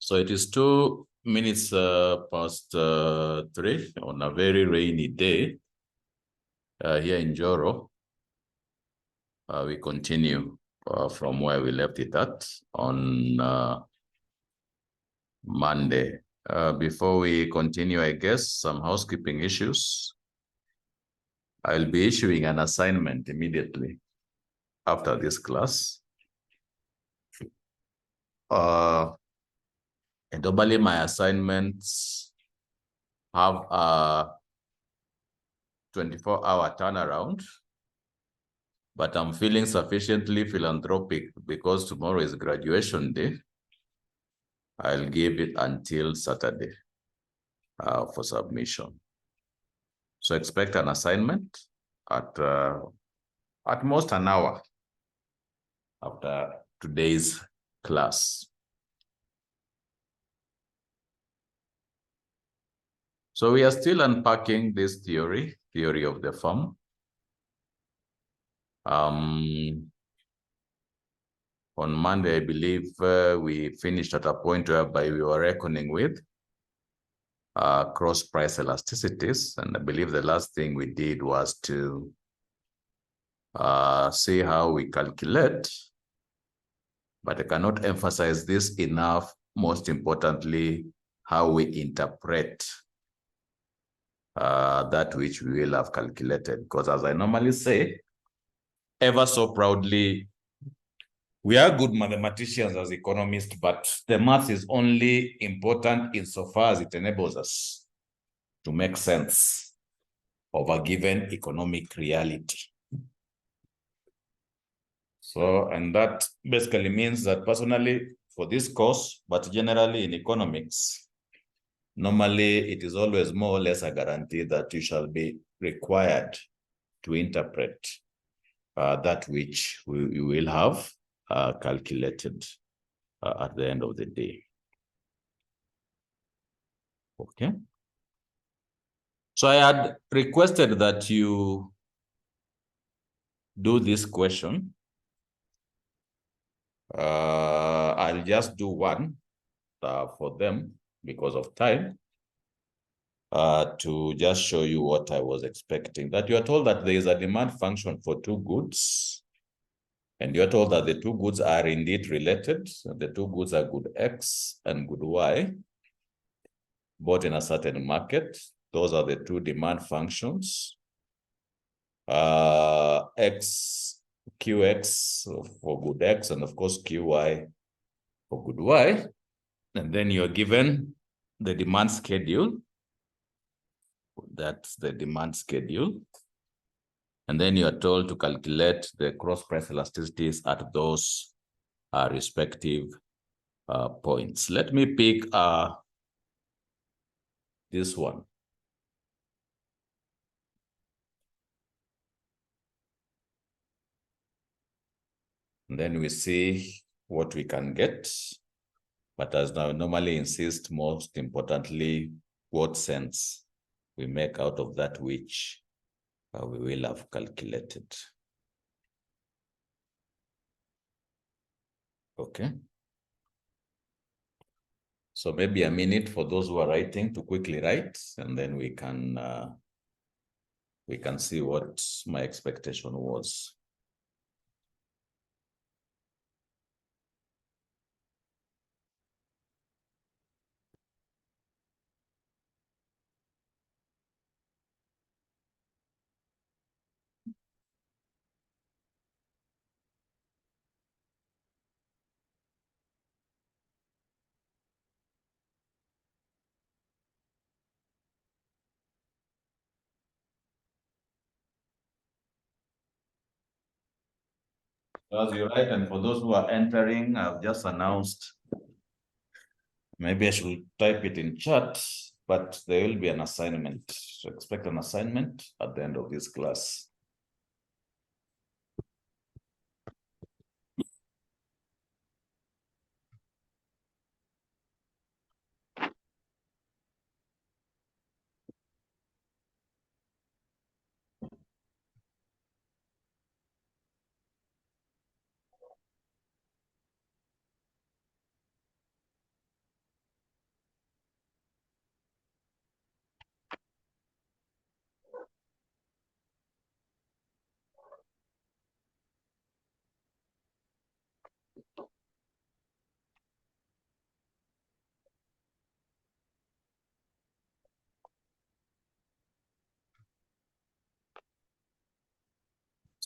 So it is 2 minutes past 3 on a very rainy day here in Joro. We continue from where we left it at on Monday. Before we continue, I guess, some housekeeping issues. I'll be issuing an assignment immediately after this class. And normally my assignments have a 24-hour turnaround, but I'm feeling sufficiently philanthropic because tomorrow is graduation day. I'll give it until Saturday for submission. So expect an assignment at most an hour after today's class. So we are still unpacking this theory of the firm. On Monday, I believe we finished at a point whereby we were reckoning with cross price elasticities. And I believe the last thing we did was to see how we calculate, but I cannot emphasize this enough, most importantly, how we interpret that which we will have calculated. Because as I normally say, ever so proudly, we are good mathematicians as economists, but the math is only important insofar as it enables us to make sense of a given economic reality. So, and that basically means that personally for this course, but generally in economics, normally it is always more or less a guarantee that you shall be required to interpret that which we will have calculated at the end of the day. Okay. So I had requested that you do this question. I'll just do one for them because of time to just show you what I was expecting. That you are told that there is a demand function for two goods, and you're told that the two goods are indeed related. The two goods are good X and good Y, bought in a certain market. Those are the two demand functions. X, QX for good X, and of course QY for good Y. And then you're given the demand schedule. That's the demand schedule. And then you're told to calculate the cross price elasticities at those respective points. Let me pick this one. And then we see what we can get. But as I normally insist, most importantly, what sense we make out of that which we will have calculated. Okay. So maybe a minute for those who are writing to quickly write, and then we can see what my expectation was. As you write, and for those who are entering, I've just announced, maybe I should type it in chat, but there will be an assignment. So expect an assignment at the end of this class.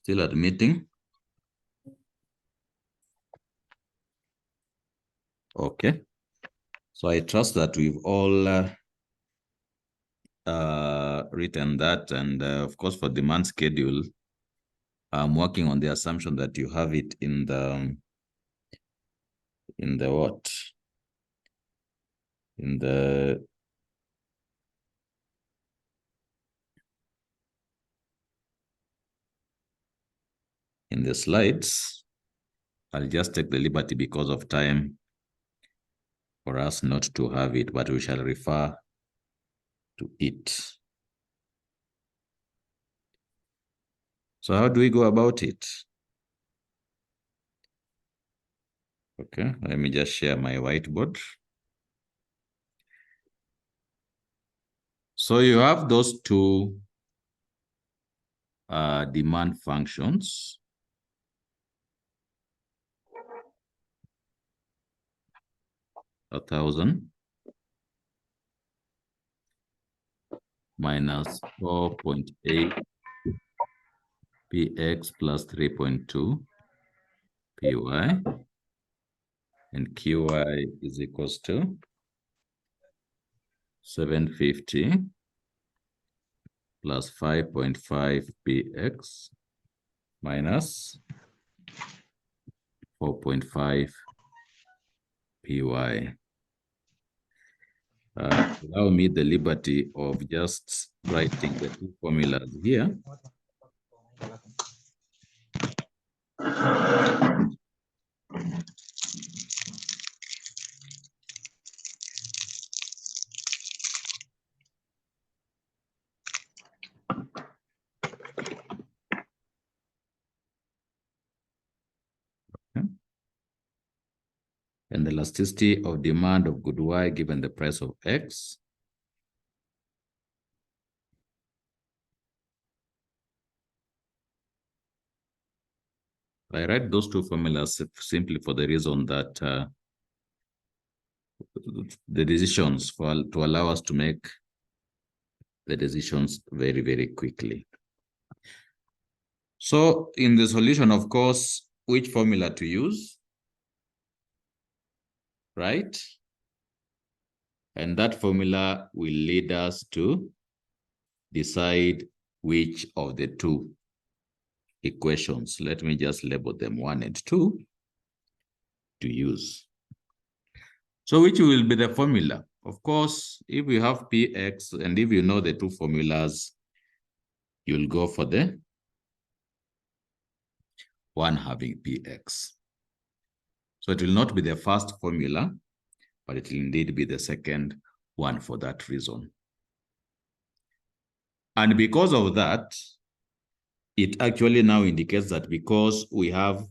Still admitting? Okay. So I trust that we've all written that. And of course, for demand schedule, I'm working on the assumption that you have it in the what? In the slides. I'll just take the liberty because of time for us not to have it, but we shall refer to it. So how do we go about it? Okay, let me just share my whiteboard. So you have those two demand functions. $1,000 minus 4.8 px plus 3.2 py, and qy is equals to 750 plus 5.5 px minus 4.5 py. Allow me the liberty of just writing the two formulas here. Okay. And the elasticity of demand of good Y given the price of X. I write those two formulas simply for the reason that the decisions to allow us to make the decisions very, very quickly. So in the solution, of course, which formula to use, right? And that formula will lead us to decide which of the two equations, let me just label them 1 and 2, to use. So which will be the formula? Of course, if you have px and if you know the two formulas, you'll go for the one having px. So it will not be the first formula, but it will indeed be the second one for that reason. And because of that, it actually now indicates that because we have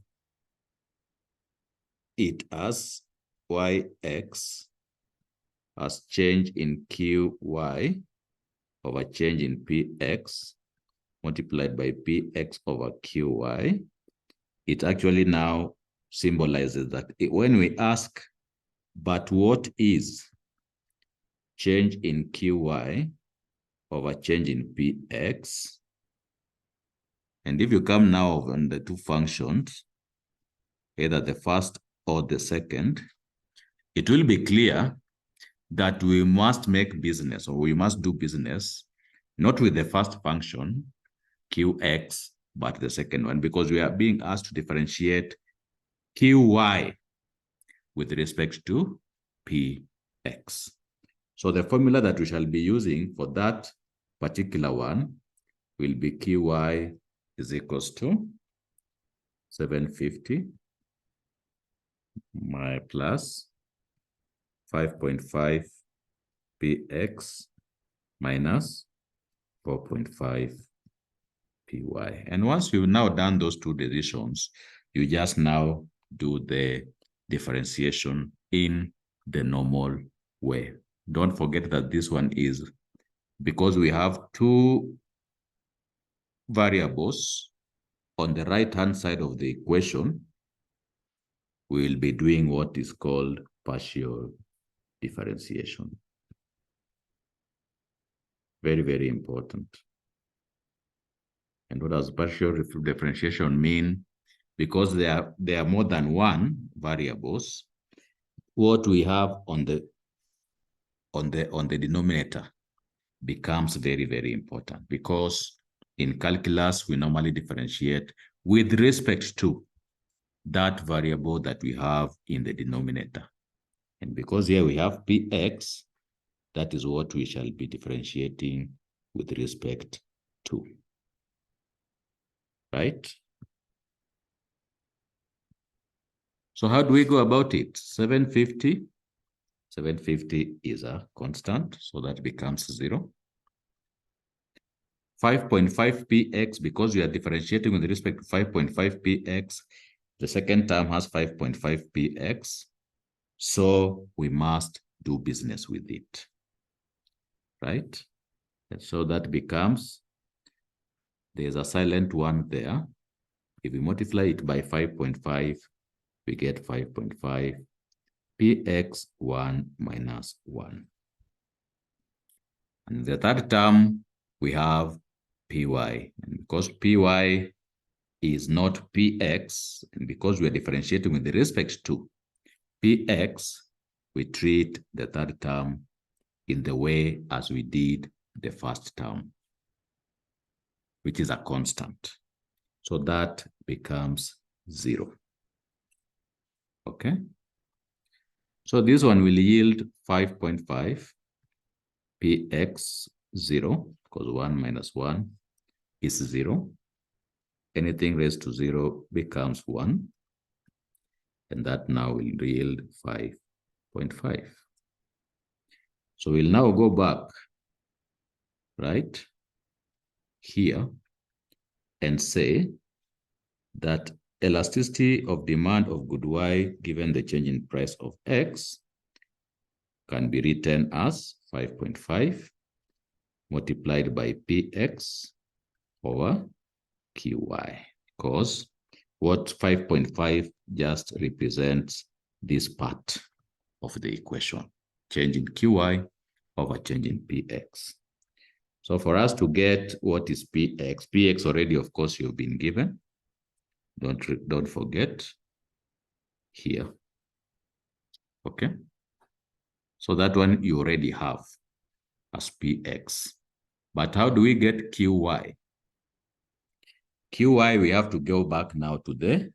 it as yx as change in qy over change in px multiplied by px over qy, it actually now symbolizes that when we ask, but what is change in qy over change in px? And if you come now on the two functions, either the first or the second, it will be clear that we must make business, or we must do business, not with the first function, qx, but the second one, because we are being asked to differentiate qy with respect to px. So the formula that we shall be using for that particular one will be qy is equals to 750 my plus 5.5 px minus 4.5 py. And once you've now done those two decisions, you just now do the differentiation in the normal way. Don't forget that this one is because we have two variables on the right-hand side of the equation. We will be doing what is called partial differentiation. Very, very important. And what does partial differentiation mean? Because there are more than one variables, what we have on the denominator becomes very, very important, because in calculus, we normally differentiate with respect to that variable that we have in the denominator. And because here we have px, that is what we shall be differentiating with respect to, right? So how do we go about it? 750. 750 is a constant, so that becomes 0. 5.5 px, because we are differentiating with respect to 5.5 px, the second term has 5.5 px, so we must do business with it, right? And so that becomes, there's a silent one there. If we multiply it by 5.5, we get 5.5 px 1 minus 1. And the third term, we have py. And because py is not px, and because we're differentiating with respect to px, we treat the third term in the way as we did the first term, which is a constant. So that becomes 0. Okay? So this one will yield 5.5 px 0, because 1 minus 1 is 0. Anything raised to 0 becomes 1. And that now will yield 5.5. So we'll now go back, right, here, and say that elasticity of demand of good Y given the change in price of X can be written as 5.5 multiplied by Px over Qy, because what 5.5 just represents this part of the equation, change in Qy over change in Px. So for us to get what is Px already, of course, you've been given. Don't forget here. Okay. So that one you already have as Px. But how do we get Qy? Qy, we have to go back now to the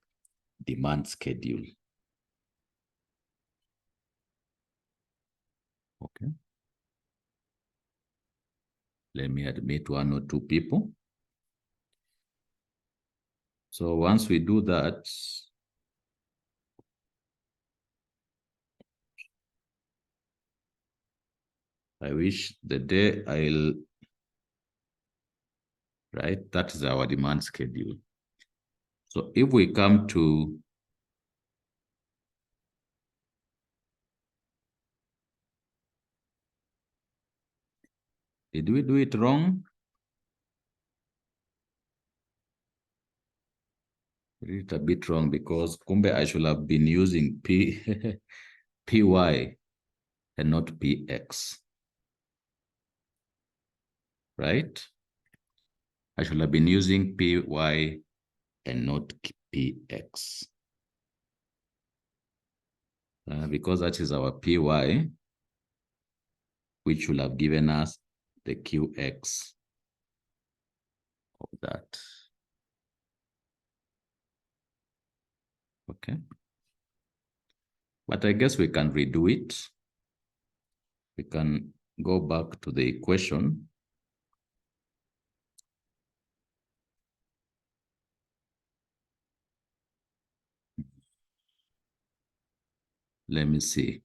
demand schedule. Okay. Let me admit 1 or 2 people. So once we do that, I wish the day I'll, right? That is our demand schedule. So if we come to did we do it wrong? We did it a bit wrong, because kumbe I should have been using Py and not Px, right? I should have been using Py and not Px. Because that is our Py, which will have given us the Qx of that. Okay. But I guess we can redo it. We can go back to the equation. Let me see.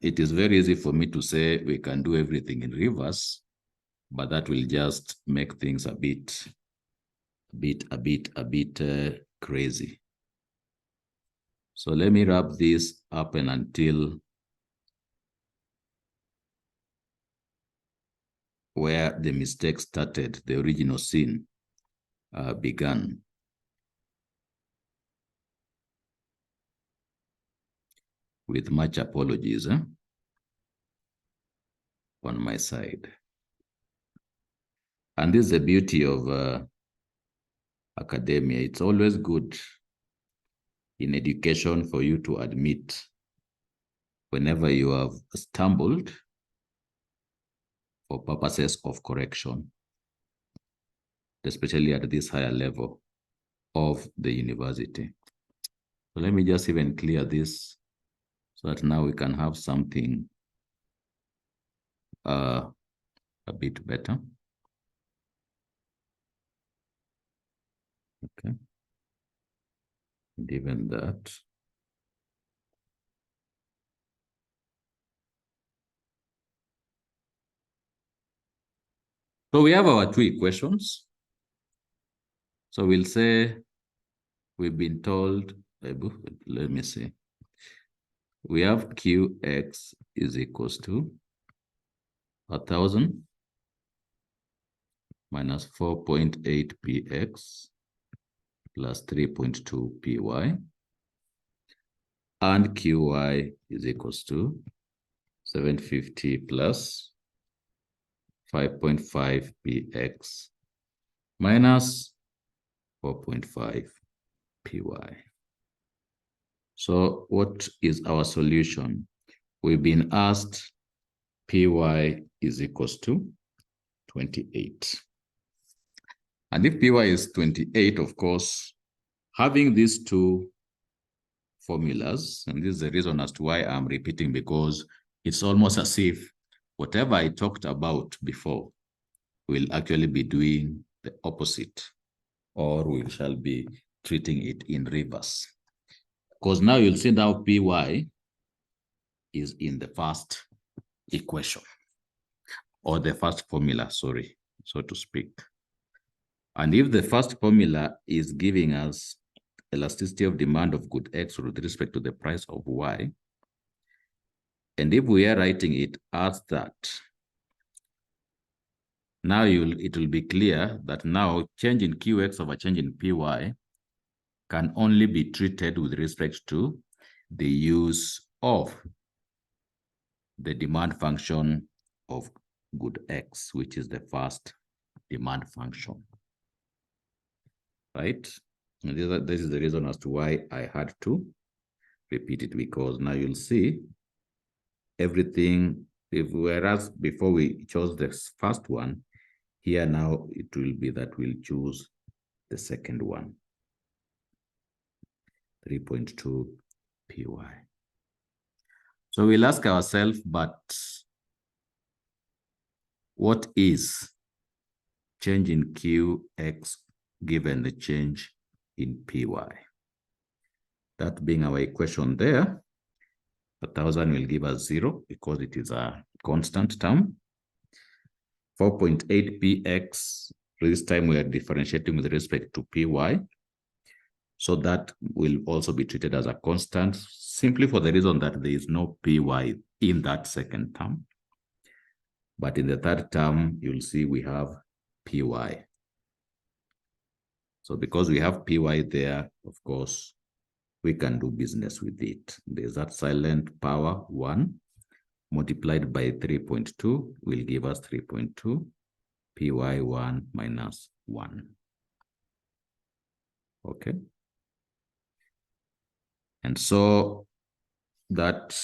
It is very easy for me to say we can do everything in reverse, but that will just make things a bit crazy. So let me wrap this up and until where the mistake started, the original scene began. With much apologies on my side. And this is the beauty of academia. It's always good in education for you to admit whenever you have stumbled for purposes of correction, especially at this higher level of the university. So let me just even clear this so that now we can have something a bit better. Okay. And even that. So we have our two equations. So we'll say we've been told, let me see. We have Qx is equals to 1,000 minus 4.8 px plus 3.2 py, and Qy is equals to 750 plus 5.5 px minus 4.5 py. So what is our solution? We've been asked py is equals to 28. And if py is 28, of course, having these two formulas, and this is the reason as to why I'm repeating, because it's almost as if whatever I talked about before will actually be doing the opposite, or we shall be treating it in reverse. Because now you'll see now py is in the first equation, or the first formula, sorry, so to speak. And if the first formula is giving us elasticity of demand of good X with respect to the price of Y, and if we are writing it as that, now it will be clear that now change in QX over change in PY can only be treated with respect to the use of the demand function of good X, which is the first demand function, right? And this is the reason as to why I had to repeat it, because now you'll see everything, whereas before we chose the first one, here now it will be that we'll choose the second one, 3.2 py. So we'll ask ourselves, but what is change in Qx given the change in py? That being our equation there, 1,000 will give us 0 because it is a constant term. 4.8 px, this time we are differentiating with respect to py. So that will also be treated as a constant, simply for the reason that there is no py in that second term. But in the third term, you'll see we have py. So because we have py there, of course, we can do business with it. There's that silent power 1 multiplied by 3.2 will give us 3.2 py1 minus 1. Okay. And so that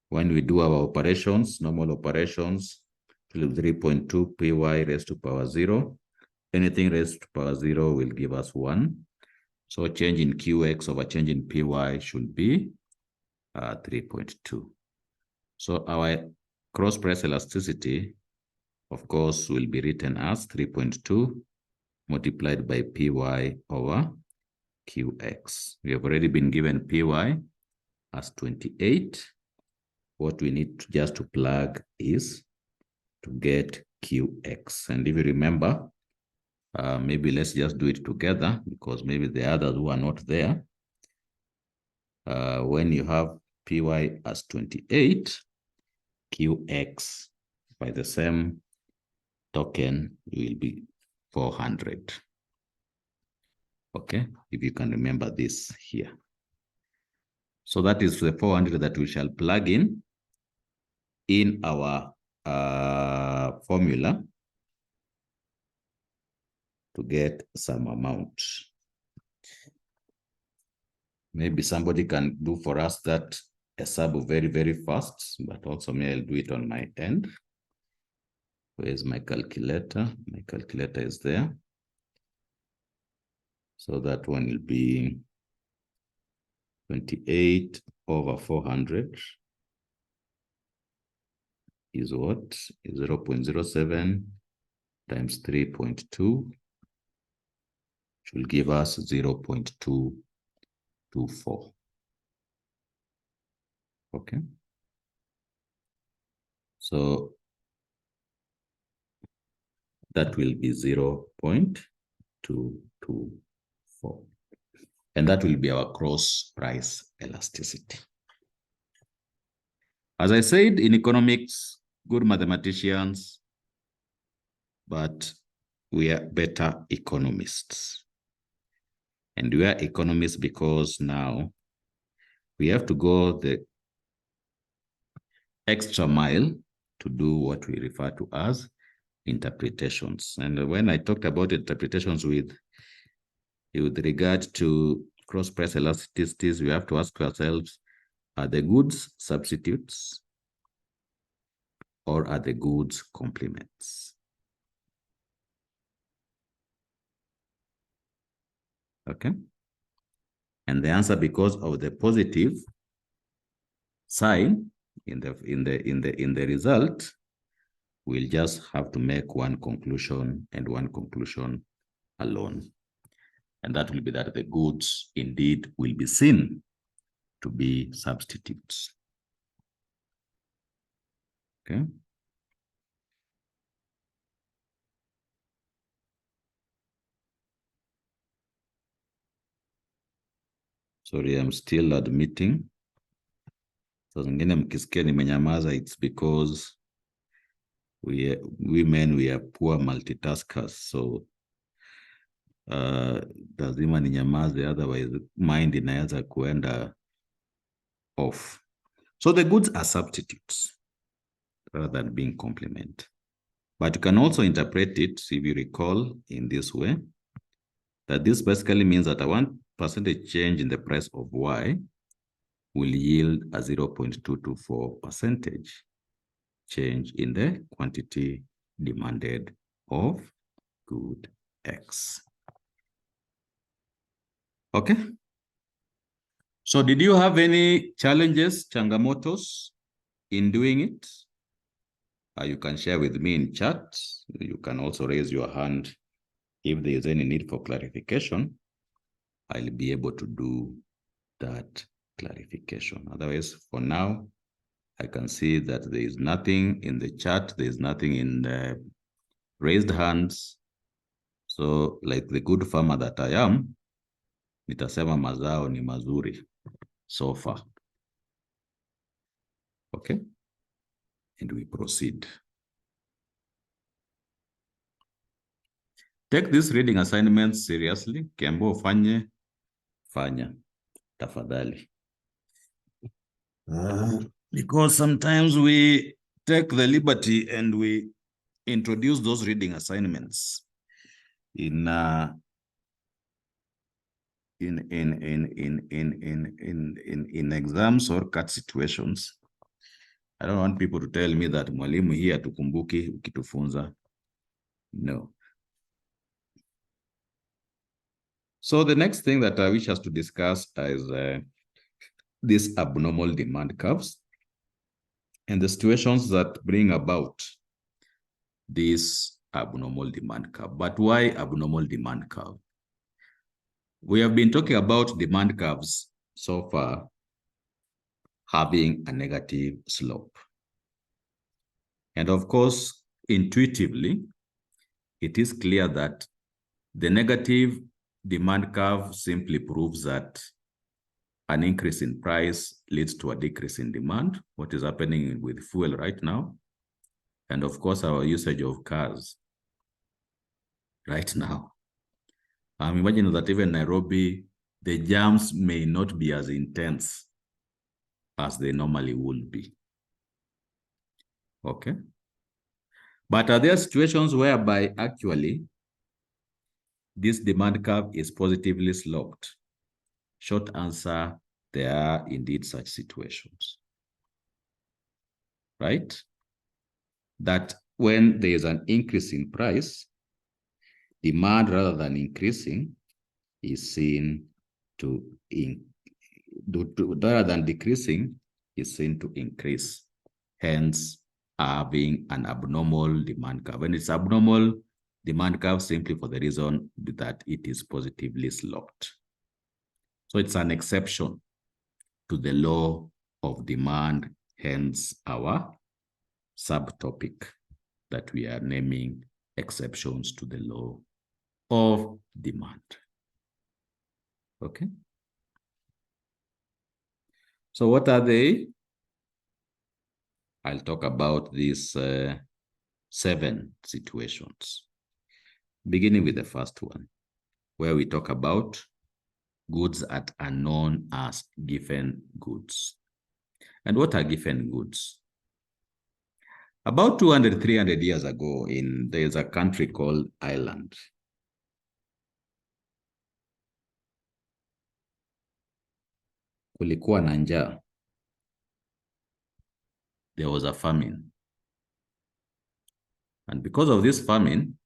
when we do our operations, normal operations, 3.2 py raised to power 0, anything raised to power 0 will give us 1. So change in Qx over change in py should be 3.2. So our cross price elasticity, of course, will be written as 3.2 multiplied by py over Qx. We have already been given py as 28. What we need just to plug is to get Qx. And if you remember, maybe let's just do it together, because maybe the others who are not there. When you have py as 28, Qx by the same token will be 400. Okay, if you can remember this here. So that is the 400 that we shall plug in our formula. to get some amount. Maybe somebody can do for us that hesabu very, very fast, but also I'll do it on my end. Where's my calculator? My calculator is there. So that one will be 28 over 400 is what? 0.07 times 3.2, which will give us 0.224. Okay. So that will be 0.224. And that will be our cross price elasticity. As I said, in economics, good mathematicians, but we are better economists. And we are economists because now we have to go the extra mile to do what we refer to as interpretations. And when I talked about interpretations with regard to cross-price elasticities, we have to ask ourselves, are the goods substitutes or are the goods complements? Okay. And the answer, because of the positive sign in the result, we'll just have to make one conclusion and one conclusion alone. And that will be that the goods indeed will be seen to be substitutes. Okay. Sorry, I'm still admitting. So zingine mkisikia nimenyamaza, it's because women, we are poor multitaskers. So lazima ninyamaze, otherwise mind inaweza kuenda off. So the goods are substitutes rather than being complement. But you can also interpret it, if you recall, in this way, that this basically means that a 1% change in the price of Y will yield a 0.224% change in the quantity demanded of good X. Okay. So did you have any challenges, changamotos, in doing it? You can share with me in chat. You can also raise your hand if there is any need for clarification. I'll be able to do that clarification. Otherwise, for now, I can see that there is nothing in the chat. There is nothing in the raised hands. So, like the good farmer that I am, nitasema mazao ni mazuri so far. Okay. And we proceed. Take this reading assignment seriously. Kiambo fanye, fanya. Tafadhali. Because sometimes we take the liberty and we introduce those reading assignments in exams or cut situations. I don't want people to tell me that mwalimu hii hatukumbuki ukitufunza. No. So the next thing that I wish us to discuss is these abnormal demand curves and the situations that bring about this abnormal demand curve. But why abnormal demand curve? We have been talking about demand curves so far having a negative slope. And of course, intuitively, it is clear that the negative demand curve simply proves that an increase in price leads to a decrease in demand, what is happening with fuel right now. And of course, our usage of cars right now. Imagine that even Nairobi, the jams may not be as intense as they normally would be. Okay. But are there situations whereby actually this demand curve is positively sloped? Short answer, there are indeed such situations, right? That when there is an increase in price, demand rather than increasing is seen to rather than decreasing is seen to increase, hence having an abnormal demand curve. When it's abnormal demand curve, simply for the reason that it is positively sloped. So it's an exception to the law of demand, hence our subtopic that we are naming exceptions to the law of demand. Okay. So what are they? I'll talk about these 7 situations, beginning with the first one, where we talk about goods that are known as given goods. And what are given goods? About 200, 300 years ago, there's a country called Ireland. Kulikuwa na njaa. There was a famine. And because of this famine,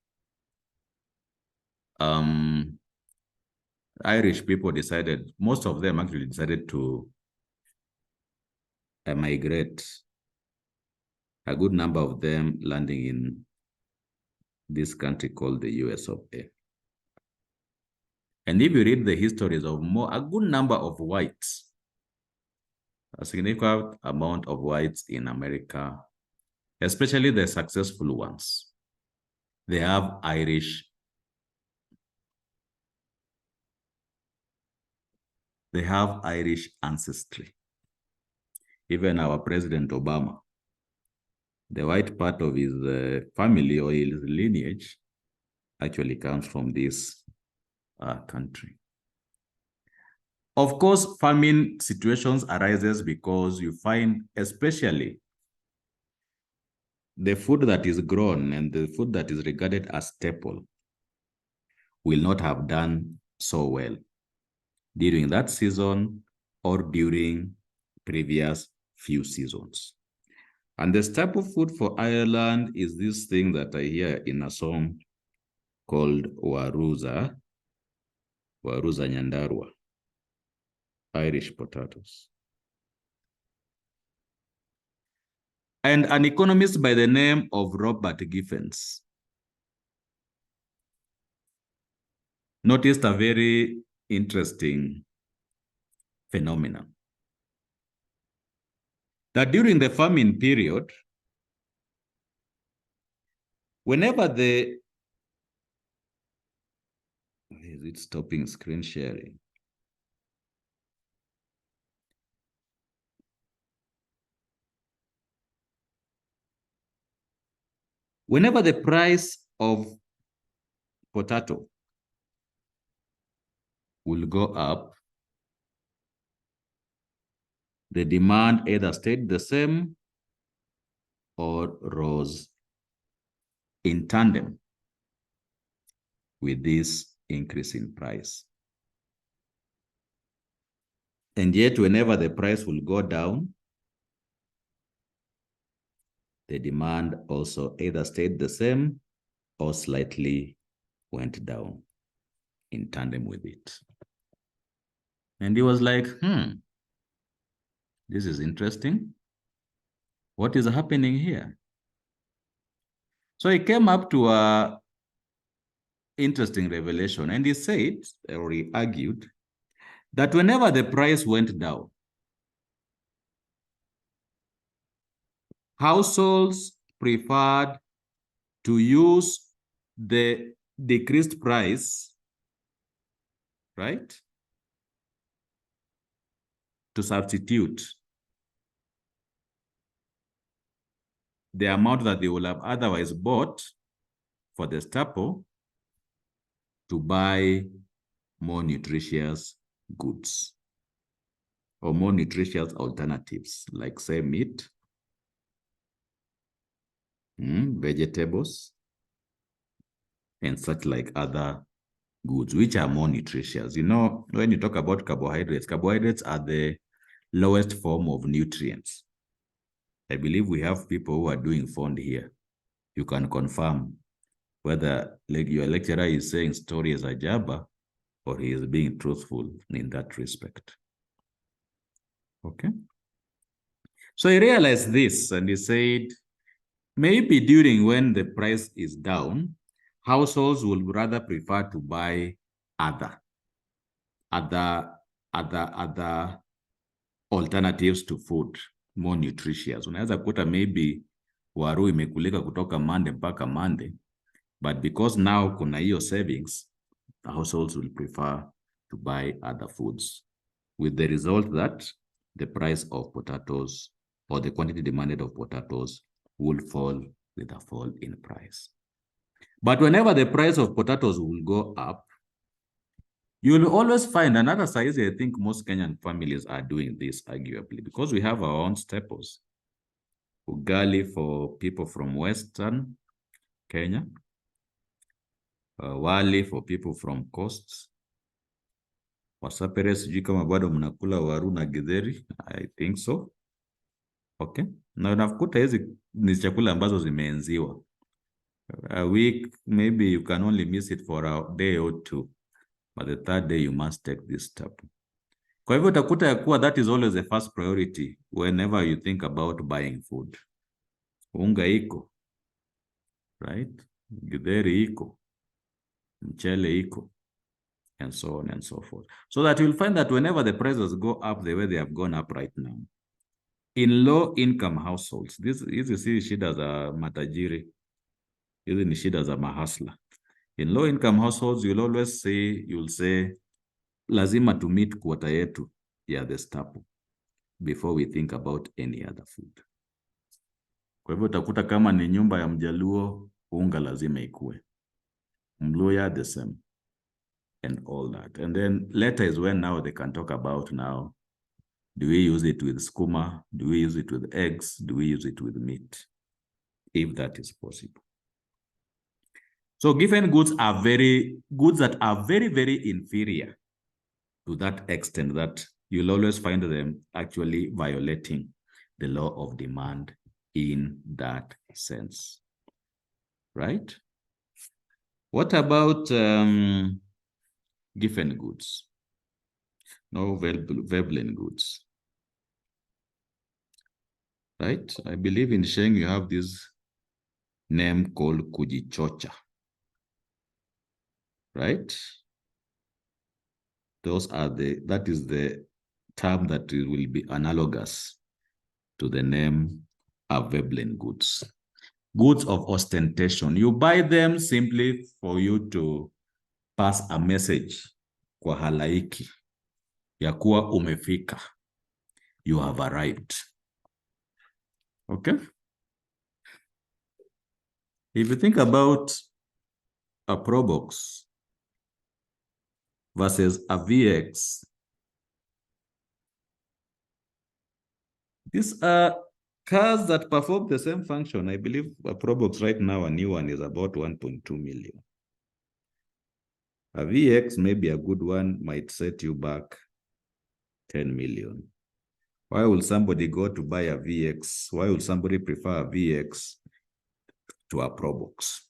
Irish people decided, most of them actually decided to migrate. A good number of them landing in this country called the US of A. And if you read the histories of a good number of whites, a significant amount of whites in America, especially the successful ones, they have Irish ancestry. Even our President Obama, the white part of his family or his lineage actually comes from this country. Of course, famine situations arises because you find, especially the food that is grown and the food that is regarded as staple will not have done so well during that season or during previous few seasons. And the staple food for Ireland is this thing that I hear in a song called Waruza Nyandarua, Irish potatoes. And an economist by the name of Robert Giffens noticed a very interesting phenomenon. That during the famine period, whenever is it stopping screen sharing? Whenever the price of potato will go up, the demand either stayed the same or rose in tandem with this increase in price. And yet, whenever the price will go down, the demand also either stayed the same or slightly went down in tandem with it. And he was like, this is interesting. What is happening here? So he came up to a interesting revelation, and he said, or he argued, that whenever the price went down, households preferred to use the decreased price, right, to substitute the amount that they would have otherwise bought for the staple to buy more nutritious goods or more nutritious alternatives, like, say, meat, vegetables, and such like other goods, which are more nutritious. You know, when you talk about carbohydrates are the lowest form of nutrients. I believe we have people who are doing fond here. You can confirm whether like your lecturer is saying stories ajaba or he is being truthful in that respect. Okay. So he realized this and he said, maybe during when the price is down, households will rather prefer to buy other alternatives to food, more nutritious. Unaweza kuta maybe waru imekulika kutoka Monday mpaka Monday, but because now kuna hiyo savings, the households will prefer to buy other foods, with the result that the price of potatoes or the quantity demanded of potatoes will fall with a fall in price. But whenever the price of potatoes will go up, you'll always find another size. I think most Kenyan families are doing this, arguably, because we have our own staples. Ugali for people from Western Kenya, wali for people from coasts. Wasapere sijui kama bado mnakula waru na githeri. I think so. Okay. Na unakuta hizi ni chakula ambazo zimeenziwa. A week, maybe you can only miss it for a day or two. But the third day, you must take this step. Kwa hivyo utakuta ya kuwa that is always the first priority whenever you think about buying food. Unga iko, right? Githeri iko, mchele iko, and so on and so forth. So that you'll find that whenever the prices go up the way they have gone up right now, in low-income households, hizi si shida za matajiri, hizi ni shida za mahasla. In low-income households, you'll say, lazima to meet quota yetu ya the staple before we think about any other food. Kwa hivyo utakuta kama ni nyumba ya Mjaluo, unga lazima ikue. Mluya the same. And all that. And then later is when now they can talk about now, do we use it with skuma? Do we use it with eggs? Do we use it with meat? If that is possible. So given goods that are very, very inferior to that extent that you'll always find them actually violating the law of demand in that sense, right? What about given goods? No Veblen goods, right? I believe in Sheng you have this name called kujichocha, right? That is the term that will be analogous to the name Veblen goods. Goods of ostentation. You buy them simply for you to pass a message kwa halaiki ya kuwa umefika. You have arrived. Okay? If you think about a Probox versus a VX, these are cars that perform the same function. I believe a Probox right now, a new one, is about 1.2 million. A VX, maybe a good one, might set you back 10 million. Why will somebody go to buy a VX? Why will somebody prefer a VX to a Probox?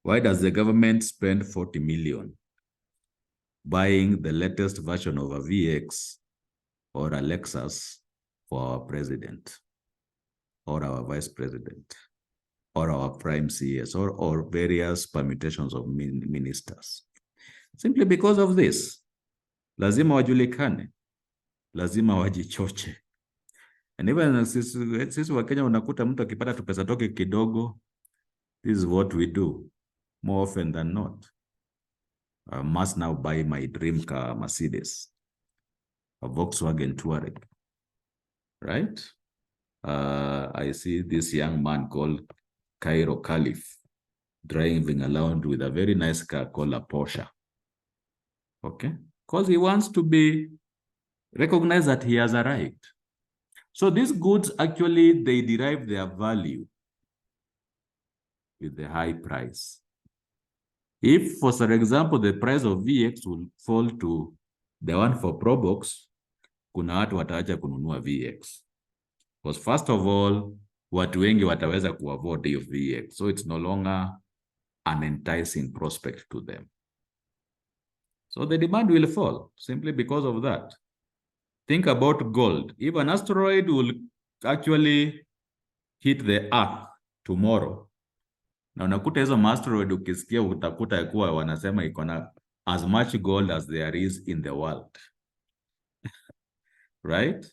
Why does the government spend 40 million buying the latest version of a VX or a Lexus for our president or our vice president or our prime CS or various permutations of ministers? Simply because of this. Lazima wajulikane. Lazima wajichoche. And even sisi wa Kenya unakuta mtu akipata tupesa toke kidogo, this is what we do more often than not. I must now buy my dream car, Mercedes, a Volkswagen Touareg, right? I see this young man called Cairo Caliph driving around with a very nice car called a Porsche. Okay? Because he wants to be recognized that he has arrived. So these goods, actually, they derive their value with the high price. If, for example, the price of VX will fall to the one for Probox, kuna watu wataacha kununua VX. Because first of all, watu wengi wataweza kuavoid hiyo VX. So it's no longer an enticing prospect to them. So the demand will fall simply because of that. Think about gold. If an asteroid will actually hit the Earth tomorrow, na unakuta hizo asteroid ukisikia utakuta kuwa wanasema iko na as much gold as there is in the world. Right?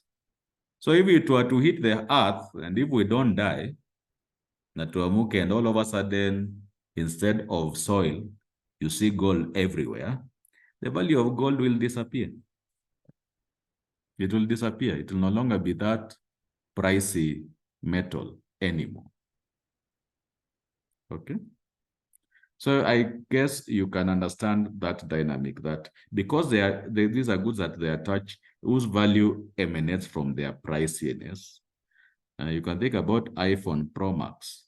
So if it were to hit the Earth, and if we don't die, na tuamuke, and all of a sudden, instead of soil, you see gold everywhere, the value of gold will disappear. It will disappear. It will no longer be that pricey metal anymore. Okay? So I guess you can understand that dynamic, that because these are goods that they attach, whose value emanates from their priciness. You can think about iPhone Pro Max.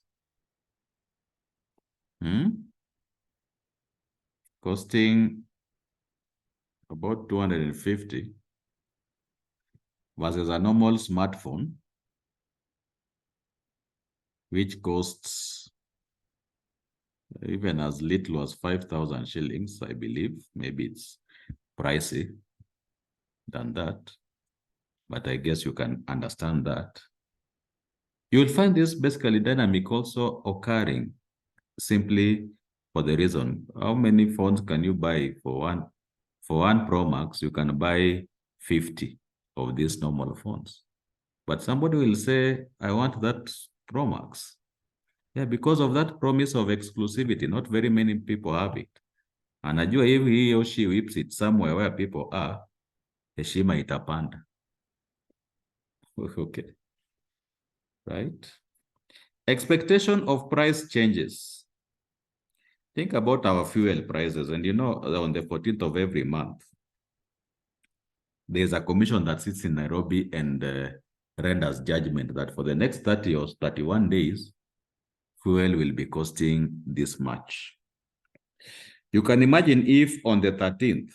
Costing about 250 versus a normal smartphone, which costs even as little as 5,000 shillings, I believe. Maybe it's pricey than that, but I guess you can understand that. You will find this basically dynamic also occurring simply for the reason, how many phones can you buy for one? For one Pro Max, you can buy 50 of these normal phones. But somebody will say, I want that Pro Max. Yeah, because of that promise of exclusivity, not very many people have it. And najua if he or she whips it somewhere where people are, heshima itapanda. Okay. Right? Expectation of price changes. Think about our fuel prices. And you know, on the 14th of every month, there's a commission that sits in Nairobi and renders judgment that for the next 30 or 31 days, fuel will be costing this much. You can imagine if on the 13th,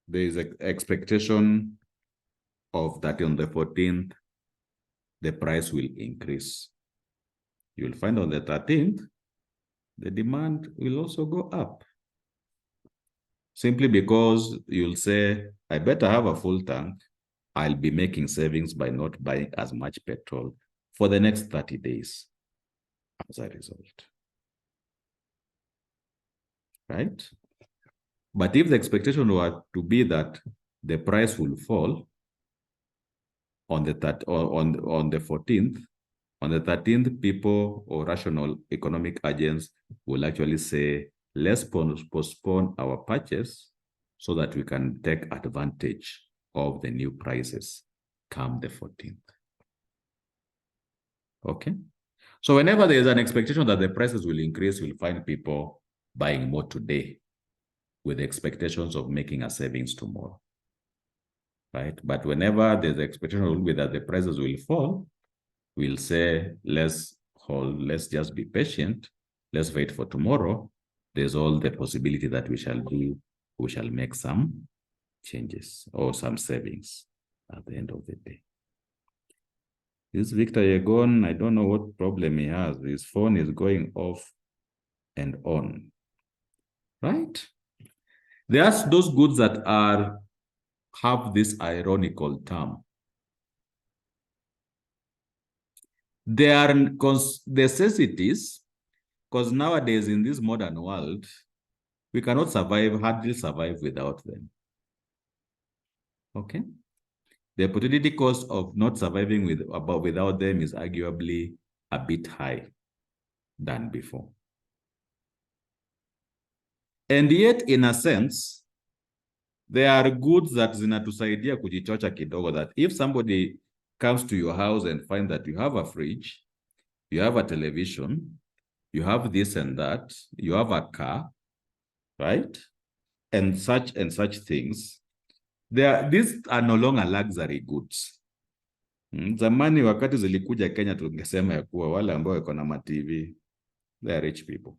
there is an expectation of that on the 14th, the price will increase. You will find on the 13th, the demand will also go up. Simply because you'll say, I better have a full tank. I'll be making savings by not buying as much petrol for the next 30 days as a result. Right? But if the expectation were to be that the price will fall on the 14th, on the 13th, people or rational economic agents will actually say, let's postpone our purchase so that we can take advantage of the new prices come the 14th. Okay? So whenever there is an expectation that the prices will increase, you'll find people buying more today with expectations of making a savings tomorrow. Right? But whenever there's the expectation will be that the prices will fall, we'll say, let's hold, let's just be patient. Let's wait for tomorrow. There's all the possibility that we shall make some changes or some savings at the end of the day. This Victor Yegon, I don't know what problem he has. His phone is going off and on. Right? There's those goods that have this ironical term. They are necessities, because nowadays in this modern world, we cannot hardly survive without them. Okay? The opportunity cost of not surviving without them is arguably a bit high than before. And yet, in a sense, there are goods that zinatusaidia kujichocha kidogo, that if somebody comes to your house and find that you have a fridge, you have a television, you have this and that, you have a car, right? And such things. These are no longer luxury goods. Zamani wakati zilikuja Kenya tungesema ya kuwa wale ambao wako na ma-TV, they are rich people.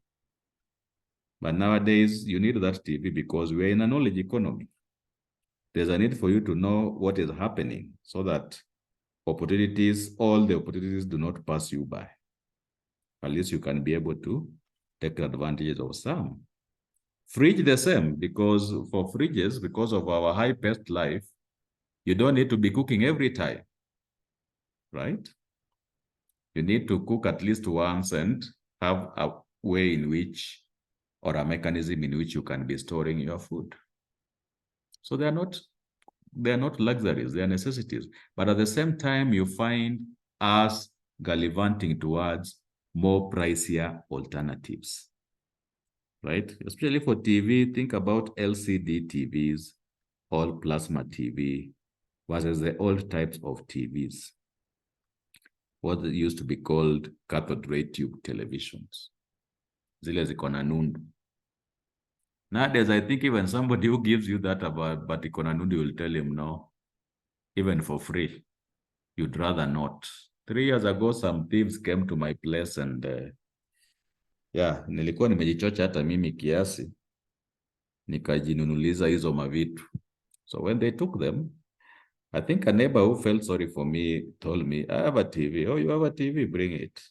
But nowadays, you need that TV because we're in a knowledge economy. There's a need for you to know what is happening so that opportunities, all the opportunities do not pass you by. At least you can be able to take advantage of some. Fridge the same, because for fridges, because of our high-paced life, you don't need to be cooking every time, right? You need to cook at least once and have a way in which, or a mechanism in which you can be storing your food. So they are not luxuries, they are necessities. But at the same time, you find us gallivanting towards more pricier alternatives, right? Especially for TV, think about LCD TVs, all plasma TV, versus the old types of TVs, what used to be called cathode ray tube televisions. Zile ziko na nundu. Nowadays, I think even somebody who gives you that about but iko na nundu will tell him no, even for free. You'd rather not. 3 years ago, some thieves came to my place and nilikuwa nimejichocha hata mimi kiasi, nikajinunuliza hizo mavitu. So when they took them, I think a neighbor who felt sorry for me told me, I have a TV. Oh, you have a TV? Bring it.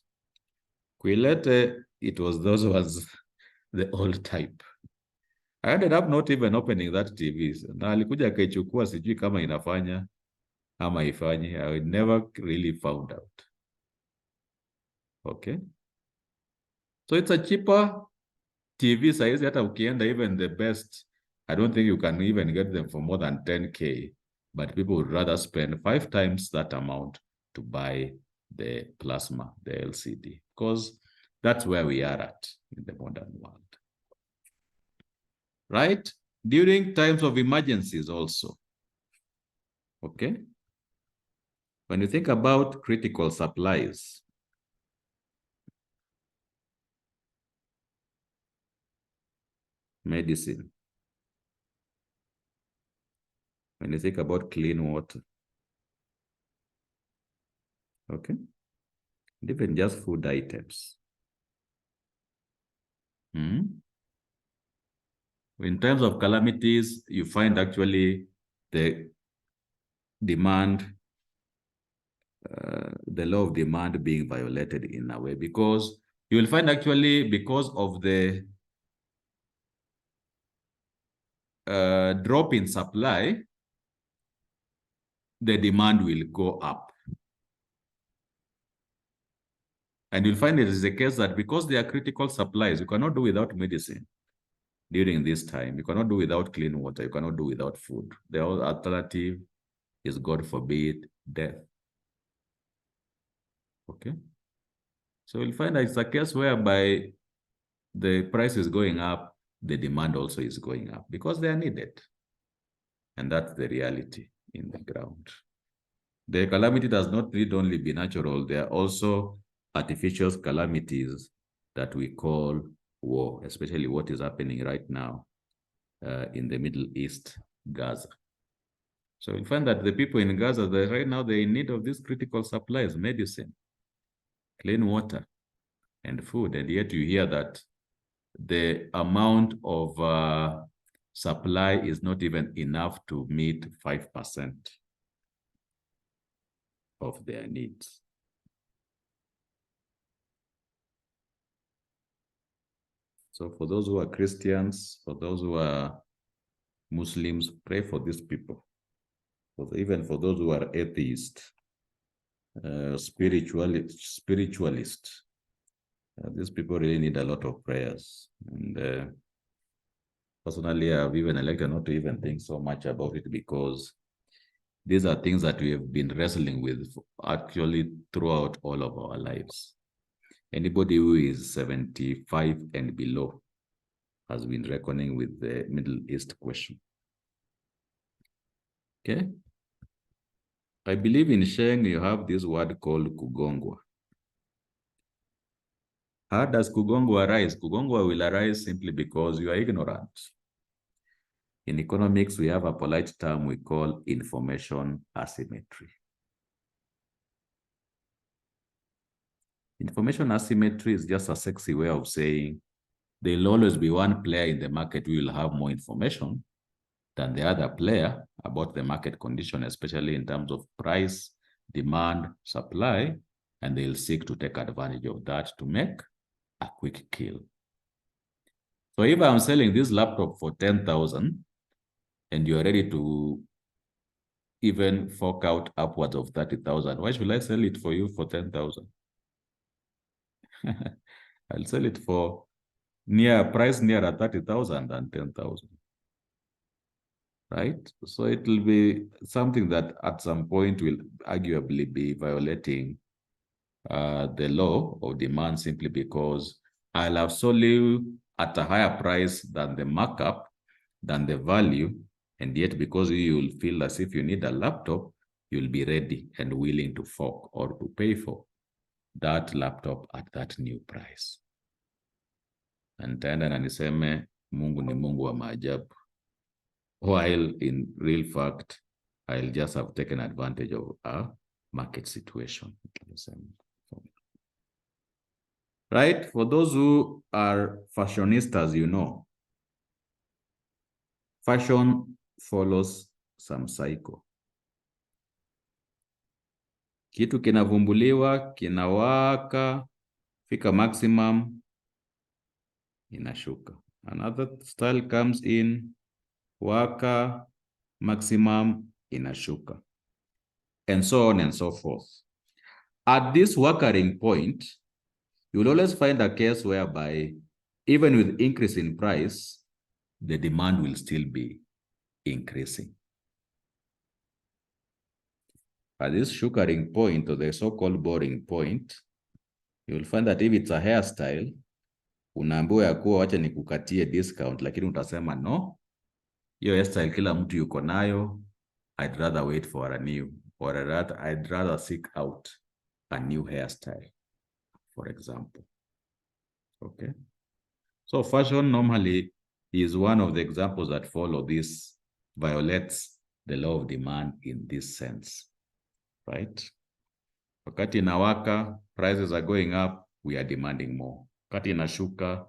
Kuilete, it was those ones, the old type. I ended up not even opening that TV. Na alikuja akaichukua, sijui kama inafanya ama ifanyi. I never really found out. Okay. So it's a cheaper TV size. Hata ukienda even the best, I don't think you can even get them for more than 10K. But people would rather spend 5 times that amount to buy the plasma, the LCD, because that's where we are at in the modern world. Right? During times of emergencies also. Okay? When you think about critical supplies, medicine, when you think about clean water, okay? And even just food items. In terms of calamities, you find actually the demand, the law of demand being violated in a way, because you will find actually because of the drop in supply, the demand will go up. And you'll find it is the case that because they are critical supplies, you cannot do without medicine during this time. You cannot do without clean water. You cannot do without food. The alternative is, God forbid, death. Okay? So you'll find that it's a case whereby the price is going up, the demand also is going up because they are needed. And that's the reality in the ground. The calamity does not need only be natural. There are also artificial calamities that we call war, especially what is happening right now in the Middle East, Gaza. So we find that the people in Gaza, right now, they're in need of these critical supplies, medicine, clean water, and food. And yet you hear that the amount of supply is not even enough to meet 5% of their needs. So for those who are Christians, for those who are Muslims, pray for these people. Even for those who are atheists, spiritualists, these people really need a lot of prayers. And personally, I've even elected not to even think so much about it, because these are things that we have been wrestling with actually throughout all of our lives. Anybody who is 75 and below has been reckoning with the Middle East question. Okay? I believe in Sheng, you have this word called kugongwa. How does kugongwa arise? Kugongwa will arise simply because you are ignorant. In economics, we have a polite term we call information asymmetry. Information asymmetry is just a sexy way of saying there'll always be one player in the market who will have more information than the other player about the market condition, especially in terms of price, demand, supply, and they'll seek to take advantage of that to make a quick kill. So if I'm selling this laptop for 10,000 and you're ready to even fork out upwards of 30,000, why should I sell it for you for 10,000? I'll sell it for price nearer 30,000 than 10,000. Right? So it will be something that at some point will arguably be violating the law of demand, simply because I'll have sold you at a higher price than the markup, than the value, and yet because you will feel as if you need a laptop, you'll be ready and willing to fork or to pay for that laptop at that new price. And nitaenda na niseme Mungu ni Mungu wa maajabu, while in real fact, I'll just have taken advantage of a market situation. Right? For those who are fashionistas, you know, fashion follows some cycle. Kitu kinavumbuliwa, kinawaka, fika maximum, inashuka. Another style comes in, waka, maximum, inashuka. And so on and so forth. At this wakering point, you'll always find a case whereby even with increase in price, the demand will still be increasing. At this sugaring point, or the so-called boring point, you'll find that if it's a hairstyle, unaambiwa ya kuwa wacha nikukatie discount, lakini utasema no, hiyo hairstyle kila mtu yuko nayo, I'd rather wait for a new, or I'd rather seek out a new hairstyle, for example. Okay. So fashion normally is one of the examples that follow this, violates the law of demand in this sense, right? Wakati inawaka, prices are going up, we are demanding more. Wakati inashuka,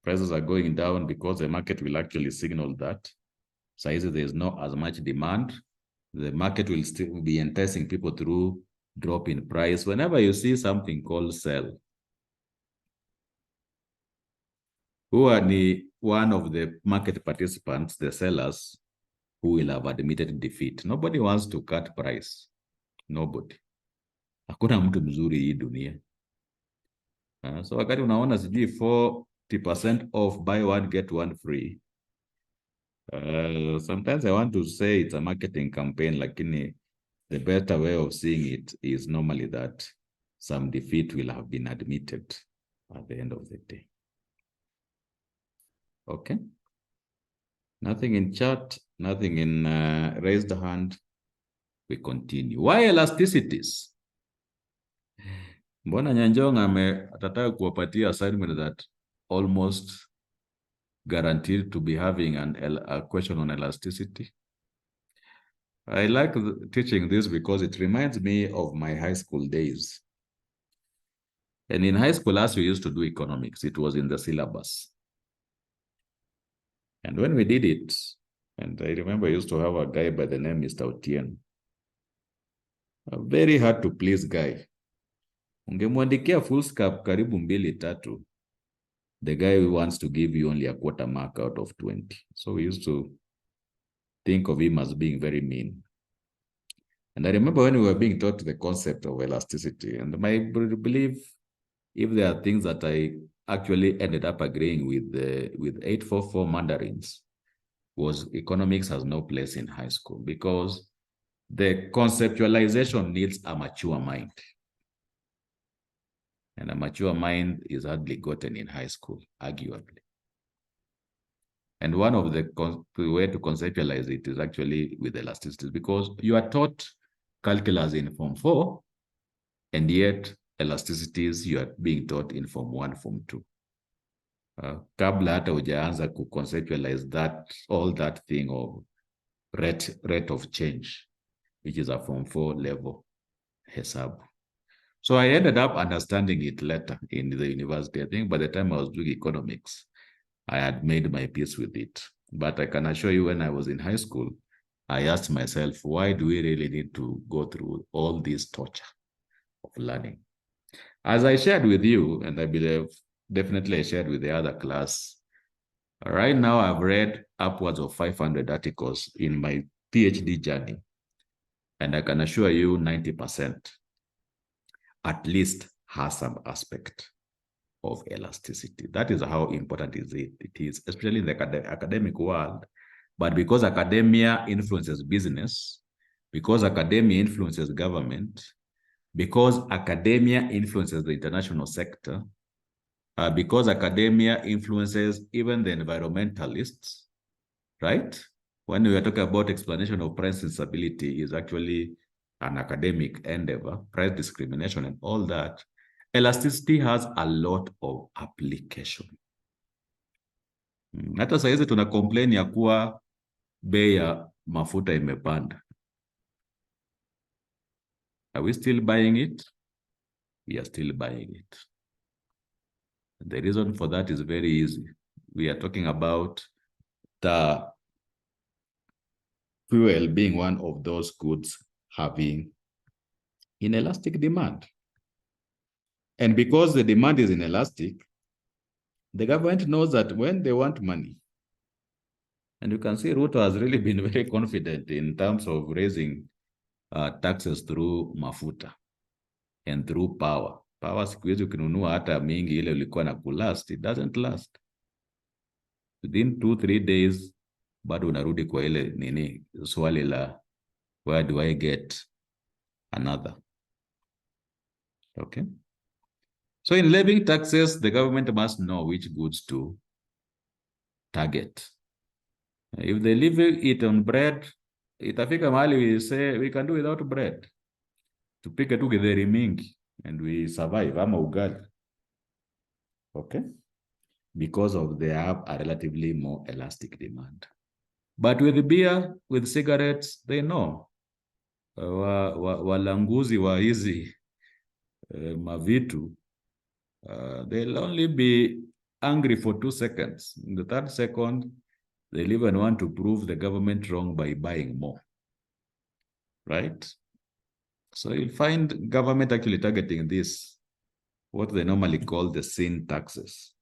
prices are going down because the market will actually signal that saizi there is not as much demand. The market will still be enticing people through drop in price. Whenever you see something called sell, who are one of the market participants, the sellers, who will have admitted defeat. Nobody wants to cut price. Nobody. Hakuna mtu mzuri hii dunia. So wakati unaona sijui 40% off, buy one, get one free. Sometimes I want to say it's a marketing campaign, lakini the better way of seeing it is normally that some defeat will have been admitted at the end of the day. Okay. Nothing in chat, nothing in raised hand. We continue. Why elasticities? Mbona Nyanjonga atataka kuwapatia assignment that almost guaranteed to be having a question on elasticity? I like teaching this because it reminds me of my high school days. And in high school, as we used to do economics, it was in the syllabus. And when we did it, and I remember I used to have a guy by the name Mr. Otieno, a very hard to please guy. Ungemwandikia full scope karibu 2-3, the guy wants to give you only a quarter mark out of 20. So we used to think of him as being very mean. And I remember when we were being taught the concept of elasticity, and my belief, if there are things that I actually ended up agreeing with 844 Mandarins, was economics has no place in high school, because the conceptualization needs a mature mind. And a mature mind is hardly gotten in high school, arguably. And one of the way to conceptualize it is actually with elasticity, because you are taught calculus in Form 4, and yet elasticities you are being taught in Form 1, Form 2. Kabla hata hujaanza ku conceptualize all that thing of rate of change, which is a Form 4 level hesabu. So I ended up understanding it later in the university. I think by the time I was doing economics, I had made my peace with it. But I can assure you, when I was in high school, I asked myself, why do we really need to go through all this torture of learning? As I shared with you, and I believe definitely I shared with the other class, right now I've read upwards of 500 articles in my PhD journey. And I can assure you 90% at least has some aspect of elasticity. That is how important it is, especially in the academic world. But because academia influences business, because academia influences government, because academia influences the international sector, because academia influences even the environmentalists, right? When we are talking about explanation of price instability is actually an academic endeavor, price discrimination and all that. Elasticity has a lot of application. Hata saizi tuna complain ya kuwa bei ya mafuta imepanda. Are we still buying it? We are still buying it. The reason for that is very easy. We are talking about the fuel being one of those goods having inelastic demand. And because the demand is inelastic, the government knows that when they want money, and you can see Ruto has really been very confident in terms of raising taxes through mafuta and through power. Power siku hizi ukinunua hata mingi ile ulikuwa na kulast, it doesn't last. Within 2-3 days, bado unarudi kwa ile nini, swali la where do I get another? Okay. So in levying taxes, the government must know which goods to target. If they leave it on bread, itafika mahali we say we can do without bread. Tupike tu githeri mingi and we survive, ama ugali. Okay? Because they have a relatively more elastic demand. But with beer, with cigarettes, they know. Walanguzi wa hizi mavitu, they'll only be angry for 2 seconds. In the 3rd second, they'll even want to prove the government wrong by buying more. Right? So you'll find government actually targeting this, what they normally call the sin taxes,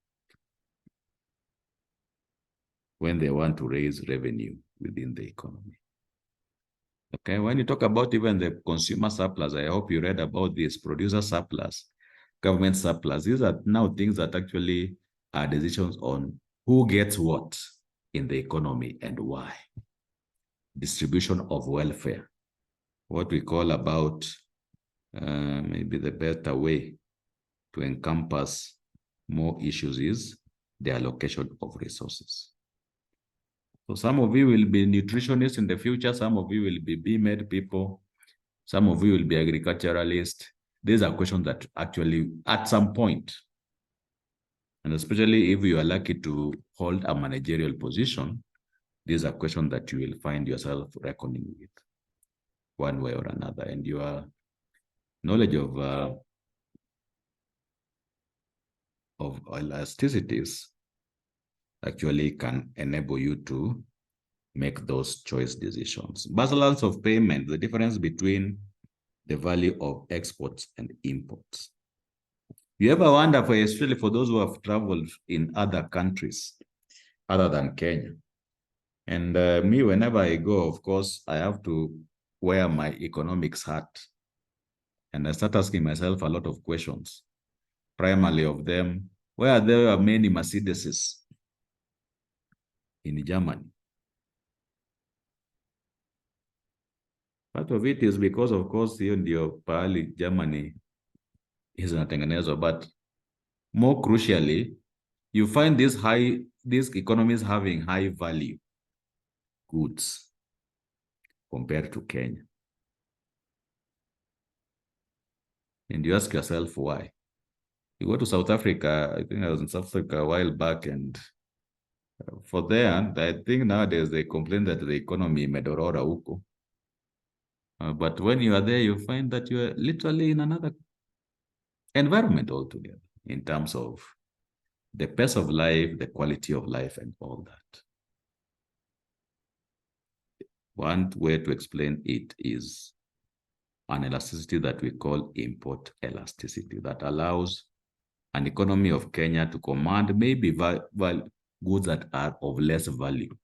when they want to raise revenue within the economy. Okay, when you talk about even the consumer surplus, I hope you read about this, producer surplus, government surplus. These are now things that actually are decisions on who gets what in the economy and why. Distribution of welfare, what we call about, maybe the better way to encompass more issues is the allocation of resources. So some of you will be nutritionists in the future, some of you will be BMed people, some of you will be agriculturalists. These are questions that actually, at some point, and especially if you are lucky to hold a managerial position, these are questions that you will find yourself reckoning with one way or another. And your knowledge of elasticities actually can enable you to make those choice decisions. Balance of payment, the difference between the value of exports and imports. You ever wonder, especially for those who have traveled in other countries other than Kenya? And me, whenever I go, of course, I have to wear my economics hat. And I start asking myself a lot of questions. Primarily of them, where there are many Mercedeses in Germany? Part of it is because, of course, hiyo ndio pahali Germany is inatengenezwa, but more crucially, you find these economies having high value goods compared to Kenya. And you ask yourself why. You go to South Africa, I think I was in South Africa a while back, and for there, I think nowadays they complain that the economy medorora huko. But when you are there, you find that you are literally in another environment altogether in terms of the pace of life, the quality of life, and all that. One way to explain it is an elasticity that we call import elasticity that allows an economy of Kenya to command maybe goods that are of less value.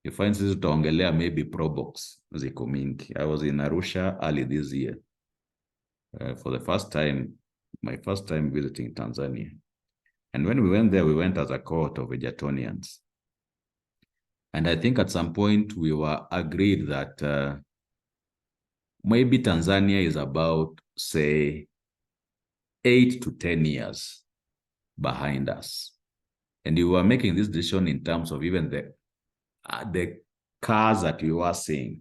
If for instance, utaongelea maybe Probox ziko mingi. I was in Arusha early this year for the first time, my first time visiting Tanzania. And when we went there, we went as a cohort of Egertonians. And I think at some point we were agreed that maybe Tanzania is about, say, 8 to 10 years behind us. And we were making this decision in terms of even the cars that we were seeing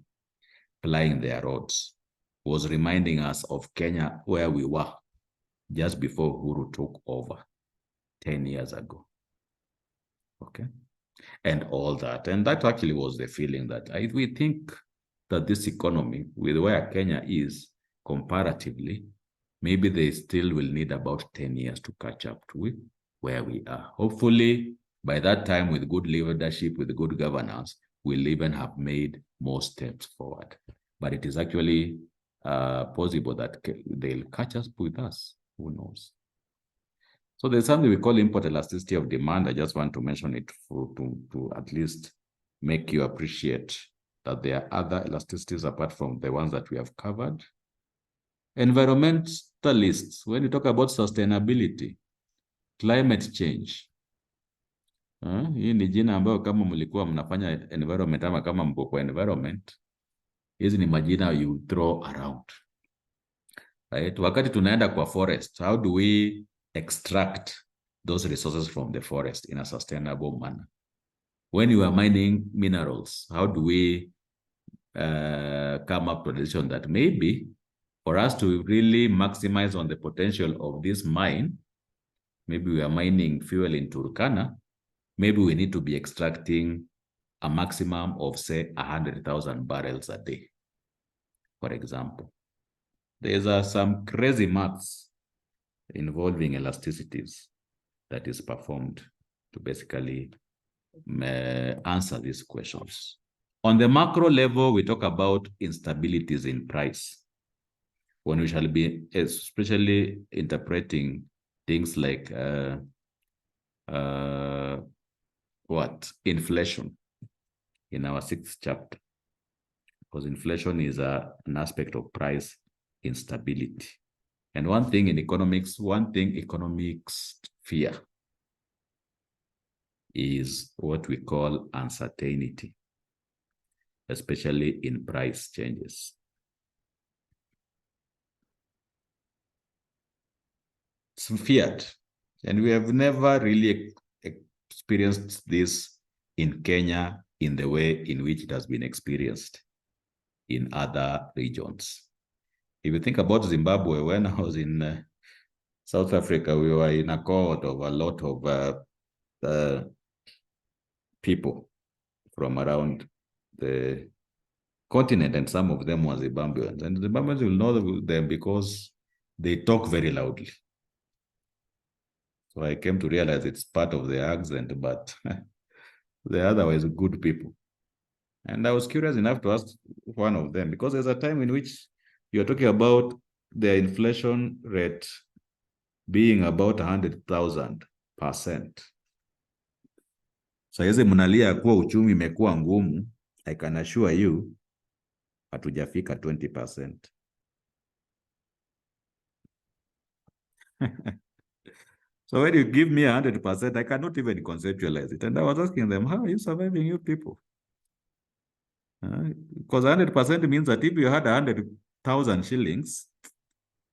plying their roads was reminding us of Kenya where we were just before Uhuru took over 10 years ago. Okay. And all that. And that actually was the feeling that we think that this economy, with where Kenya is comparatively, maybe they still will need about 10 years to catch up to where we are. Hopefully, by that time, with good leadership, with good governance, we'll even have made more steps forward. But it is actually possible that they'll catch up with us. Who knows? So there's something we call import elasticity of demand. I just want to mention it to at least make you appreciate that there are other elasticities apart from the ones that we have covered. Environmentalists, when you talk about sustainability, climate change, hii ni jina ambayo kama mlikuwa mnafanya environment ama kama mko kwa environment, hizi ni majina you throw around. Right? Wakati tunaenda kwa forest, how do we extract those resources from the forest in a sustainable manner? When you are mining minerals, how do we come up with a decision that maybe for us to really maximize on the potential of this mine, maybe we are mining fuel in Turkana, maybe we need to be extracting a maximum of, say, 100,000 barrels a day, for example. There's some crazy maths involving elasticities that is performed to basically answer these questions. On the macro level, we talk about instabilities in price, when we shall be especially interpreting things like inflation in our 6th chapter, because inflation is an aspect of price instability. And one thing economics fear is what we call uncertainty, especially in price changes. It's feared, and we have never really experienced this in Kenya in the way in which it has been experienced in other regions. If you think about Zimbabwe, when I was in South Africa, we were in a cohort of a lot of people from around the continent, and some of them were Zimbabweans. And Zimbabweans will know them because they talk very loudly. So I came to realize it's part of the accent, but they're otherwise good people. And I was curious enough to ask one of them, because there's a time in which you're talking about the inflation rate being about 100,000%. So hizi mnalia kuwa uchumi imekuwa ngumu, I can assure you, hatujafika 20%. So when you give me 100%, I cannot even conceptualize it. And I was asking them, how are you surviving, you people? Because 100% means that if you had 100,000 shillings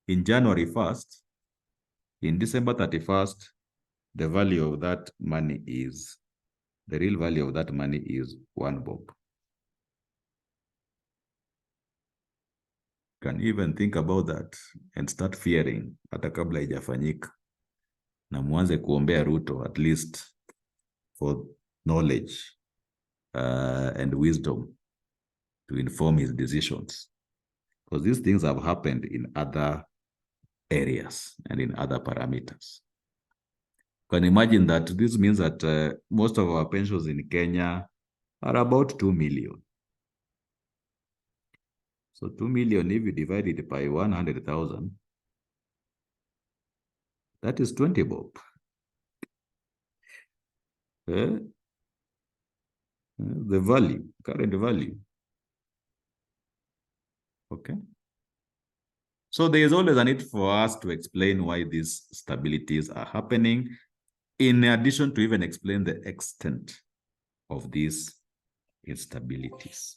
in January 1st, in December 31st, the value of that money is, the real value of that money is 1 bob. Can even think about that and start fearing hata kabla haijafanyika, na muanze kuombea Ruto at least for knowledge and wisdom to inform his decisions, because these things have happened in other areas and in other parameters. Can imagine that this means that most of our pensions in Kenya are about 2 million. So 2 million, if you divide it by 100,000, that is 20 bob. The value, current value. Okay. So there is always a need for us to explain why these stabilities are happening, in addition to even explain the extent of these instabilities.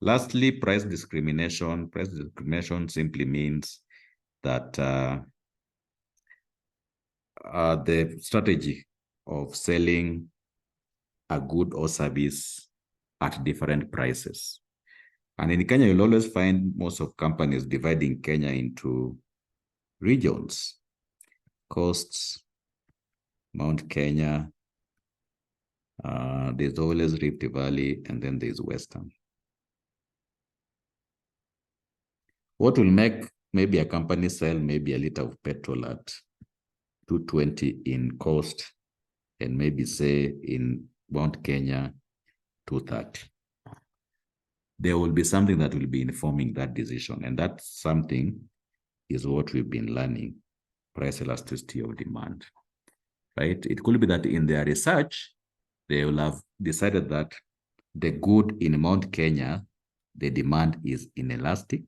Lastly, price discrimination. Price discrimination simply means that the strategy of selling a good or service at different prices. And in Kenya, you'll always find most of companies dividing Kenya into regions: coasts, Mount Kenya, there's always Rift Valley, and then there's Western. What will make maybe a company sell maybe a liter of petrol at 220 in coast, and maybe say in Mount Kenya 230? There will be something that will be informing that decision, and that something is what we've been learning: price elasticity of demand, right? It could be that in their research, they will have decided that the good in Mount Kenya, the demand is inelastic,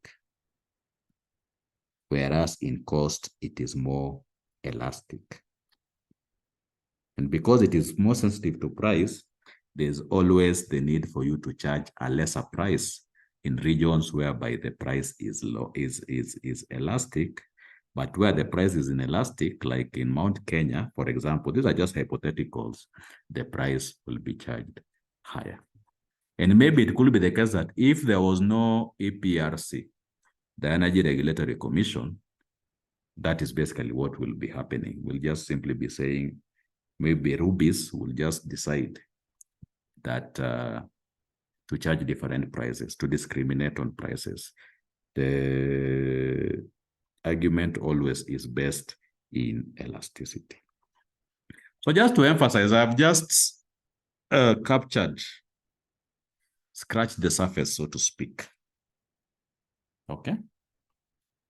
whereas in coast, it is more elastic. And because it is more sensitive to price, there's always the need for you to charge a lesser price in regions whereby the price is low, is elastic. But where the price is inelastic, like in Mount Kenya, for example, these are just hypotheticals, the price will be charged higher. And maybe it could be the case that if there was no EPRC, the Energy Regulatory Commission, that is basically what will be happening. We'll just simply be saying, maybe Rubis will just decide that to charge different prices, to discriminate on prices. The argument always is based in elasticity. So just to emphasize, I've just scratched the surface, so to speak. Okay.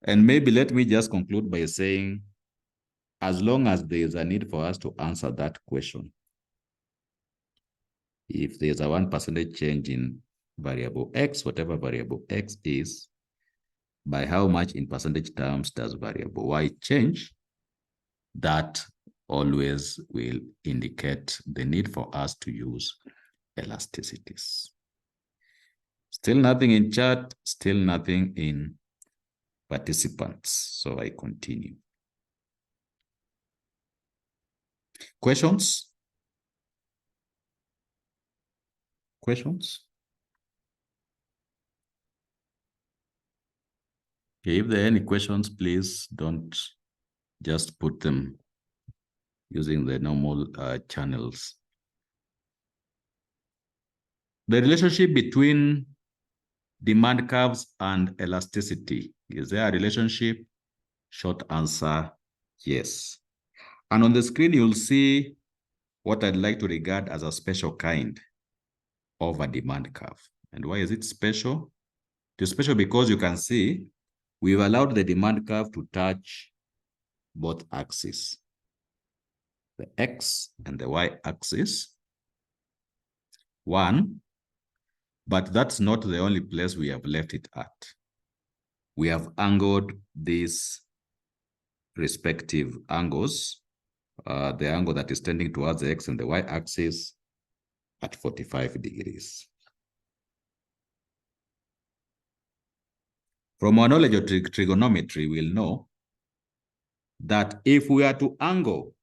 And maybe let me just conclude by saying, as long as there is a need for us to answer that question, if there's a 1% change in variable X, whatever variable X is, by how much in percentage terms does variable Y change? That always will indicate the need for us to use elasticities. Still nothing in chat, still nothing in participants. So I continue. Questions? Questions? Okay, if there are any questions, please don't just put them using the normal channels. The relationship between demand curves and elasticity. Is there a relationship? Short answer, yes. And on the screen, you'll see what I'd like to regard as a special kind of a demand curve. And why is it special? It's special because you can see we've allowed the demand curve to touch both axes, the X and the Y axis. One, but that's not the only place we have left it at. We have angled these respective angles, the angle that is tending towards the X and the Y axis at 45 degrees. From our knowledge of trigonometry, we'll know that if we are to angle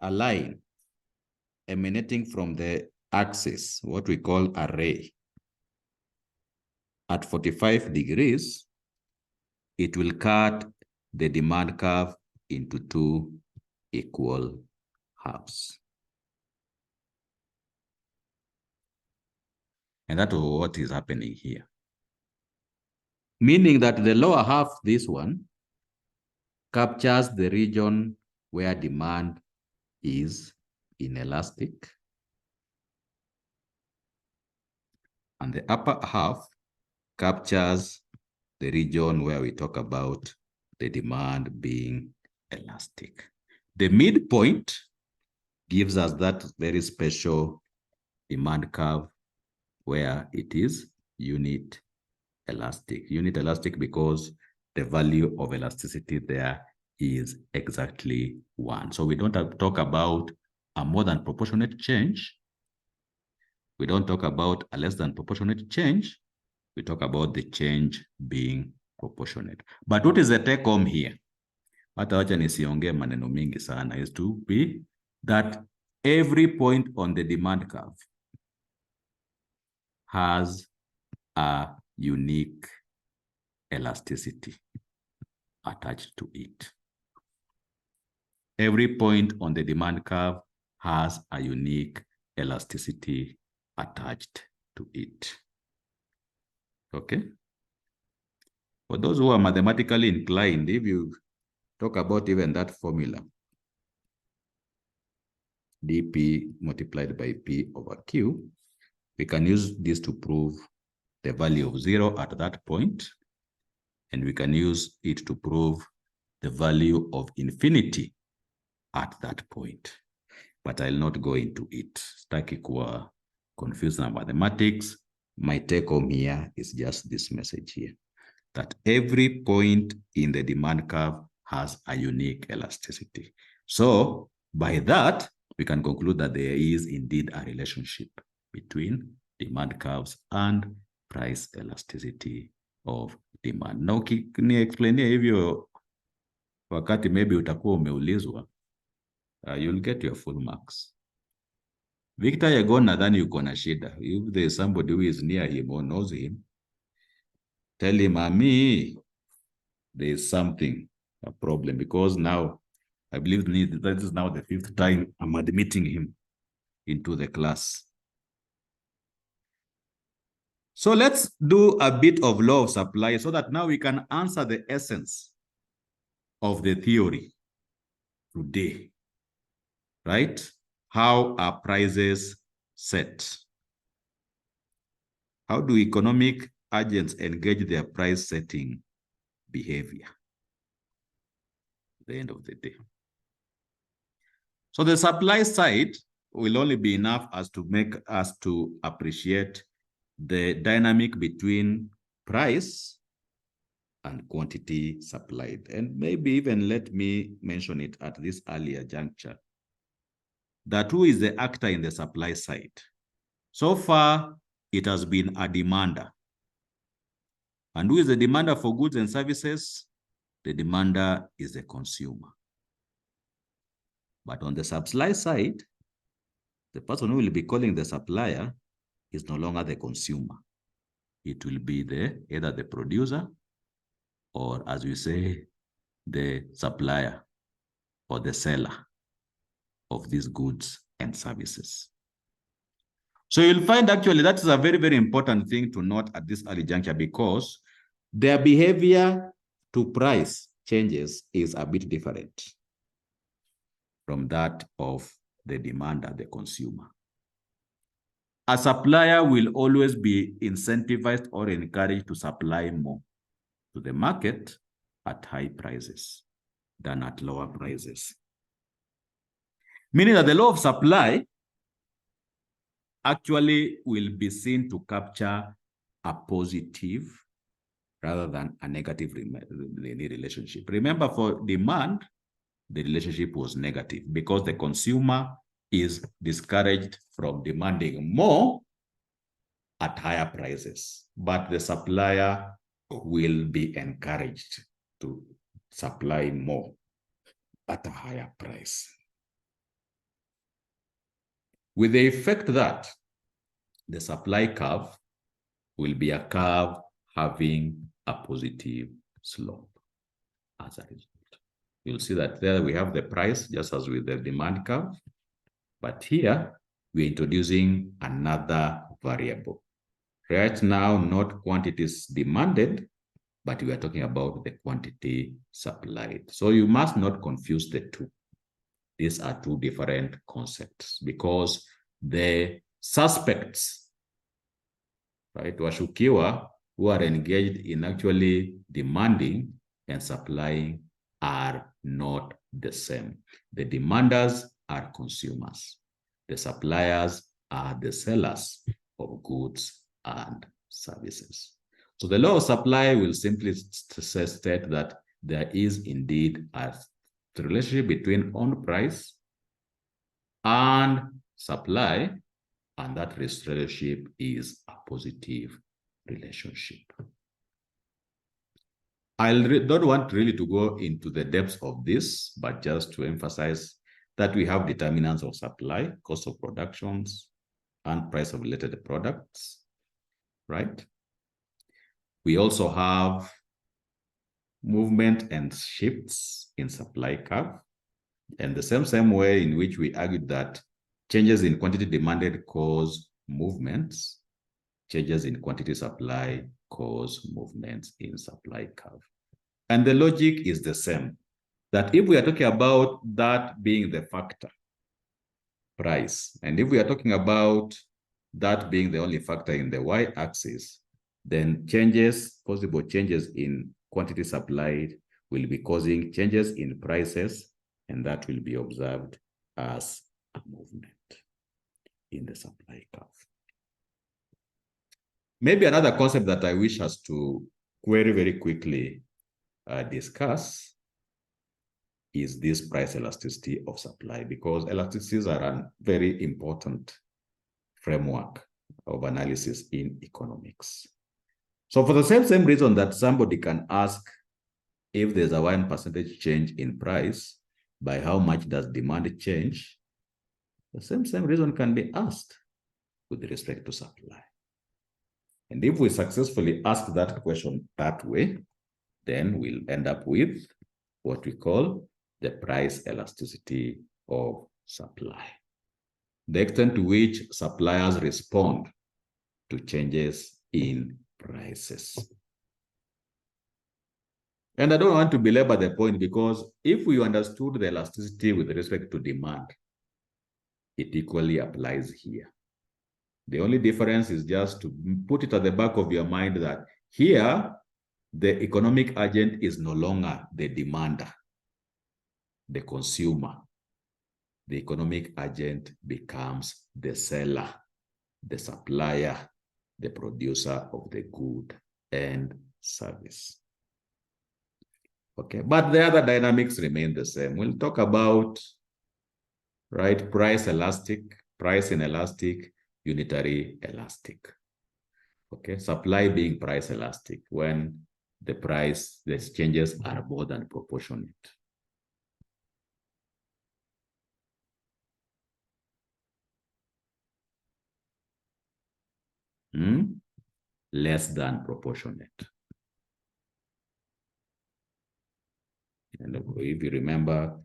a line emanating from the axis, what we call a ray, at 45 degrees, it will cut the demand curve into two equal halves. And that's what is happening here. Meaning that the lower half, this one, captures the region where demand is inelastic. And the upper half captures the region where we talk about the demand being elastic. The midpoint gives us that very special demand curve where it is unit elastic. Unit elastic because the value of elasticity there is exactly 1. So we don't talk about a more than proportionate change. We don't talk about a less than proportionate change. We talk about the change being proportionate. But what is the take home here? Hata wacha nisiongee maneno mingi sana, is to be that every point on the demand curve has a unique elasticity attached to it. Every point on the demand curve has a unique elasticity attached to it. Okay? For those who are mathematically inclined, if you talk about even that formula, dP multiplied by P over Q, we can use this to prove the value of 0 at that point, and we can use it to prove the value of infinity at that point. But I'll not go into it. Staki kuwa confused na mathematics. My take home here is just this message here, that every point in the demand curve has a unique elasticity. So by that, we can conclude that there is indeed a relationship between demand curves and price elasticity of demand. Na ukiniexplainia hivyo wakati maybe utakuwa umeulizwa, you'll get your full marks. Victor Yegon nadhani yuko na shida. If there's somebody who is near him or knows him, tell him, Ami, there's something, a problem, because now I believe that is now the 5th time I'm admitting him into the class. So let's do a bit of law of supply so that now we can answer the essence of the theory today, right? How are prices set? How do economic agents engage their price setting behavior at the end of the day? So the supply side will only be enough as to make us to appreciate the dynamic between price and quantity supplied. And maybe even let me mention it at this earlier juncture, that who is the actor in the supply side? So far, it has been a demander. And who is the demander for goods and services? The demander is the consumer. But on the supply side, the person who will be calling the supplier is no longer the consumer. It will be either the producer or, as we say, the supplier or the seller of these goods and services. So you'll find actually that is a very, very important thing to note at this early juncture, because their behavior to price changes is a bit different from that of the demander, the consumer. A supplier will always be incentivized or encouraged to supply more to the market at high prices than at lower prices. Meaning that the law of supply actually will be seen to capture a positive rather than a negative relationship. Remember, for demand, the relationship was negative because the consumer is discouraged from demanding more at higher prices, but the supplier will be encouraged to supply more at a higher price. With the effect that the supply curve will be a curve having a positive slope as a result. You'll see that there we have the price just as with the demand curve, but here we're introducing another variable. Right now, not quantities demanded, but we are talking about the quantity supplied. So you must not confuse the two. These are two different concepts because the suspects, right, washukiwa, who are engaged in actually demanding and supplying are not the same. The demanders are consumers. The suppliers are the sellers of goods and services. So the law of supply will simply state that there is indeed a relationship between own price and supply, and that relationship is a positive relationship. I don't want really to go into the depths of this, but just to emphasize that we have determinants of supply, cost of productions, and price of related products, right? We also have movement and shifts in supply curve, and the same way in which we argued that changes in quantity demanded cause movements, changes in quantity supply cause movements in supply curve. And the logic is the same, that if we are talking about that being the factor, price, and if we are talking about that being the only factor in the y-axis, then possible changes in quantity supplied will be causing changes in prices, and that will be observed as a movement in the supply curve. Maybe another concept that I wish us to very quickly discuss is this price elasticity of supply, because elasticities are a very important framework of analysis in economics. So for the same reason that somebody can ask if there's a 1% change in price, by how much does demand change? The same reason can be asked with respect to supply. And if we successfully ask that question that way, then we'll end up with what we call the price elasticity of supply. The extent to which suppliers respond to changes in prices. And I don't want to belabor the point, because if we understood the elasticity with respect to demand, it equally applies here. The only difference is just to put it at the back of your mind that here, the economic agent is no longer the demander, the consumer. The economic agent becomes the seller, the supplier, the producer of the good and service. Okay, but the other dynamics remain the same. We'll talk about, right, price elastic, price inelastic, unitary elastic. Okay, supply being price elastic when the changes are more than proportionate. Less than proportionate. And if you remember,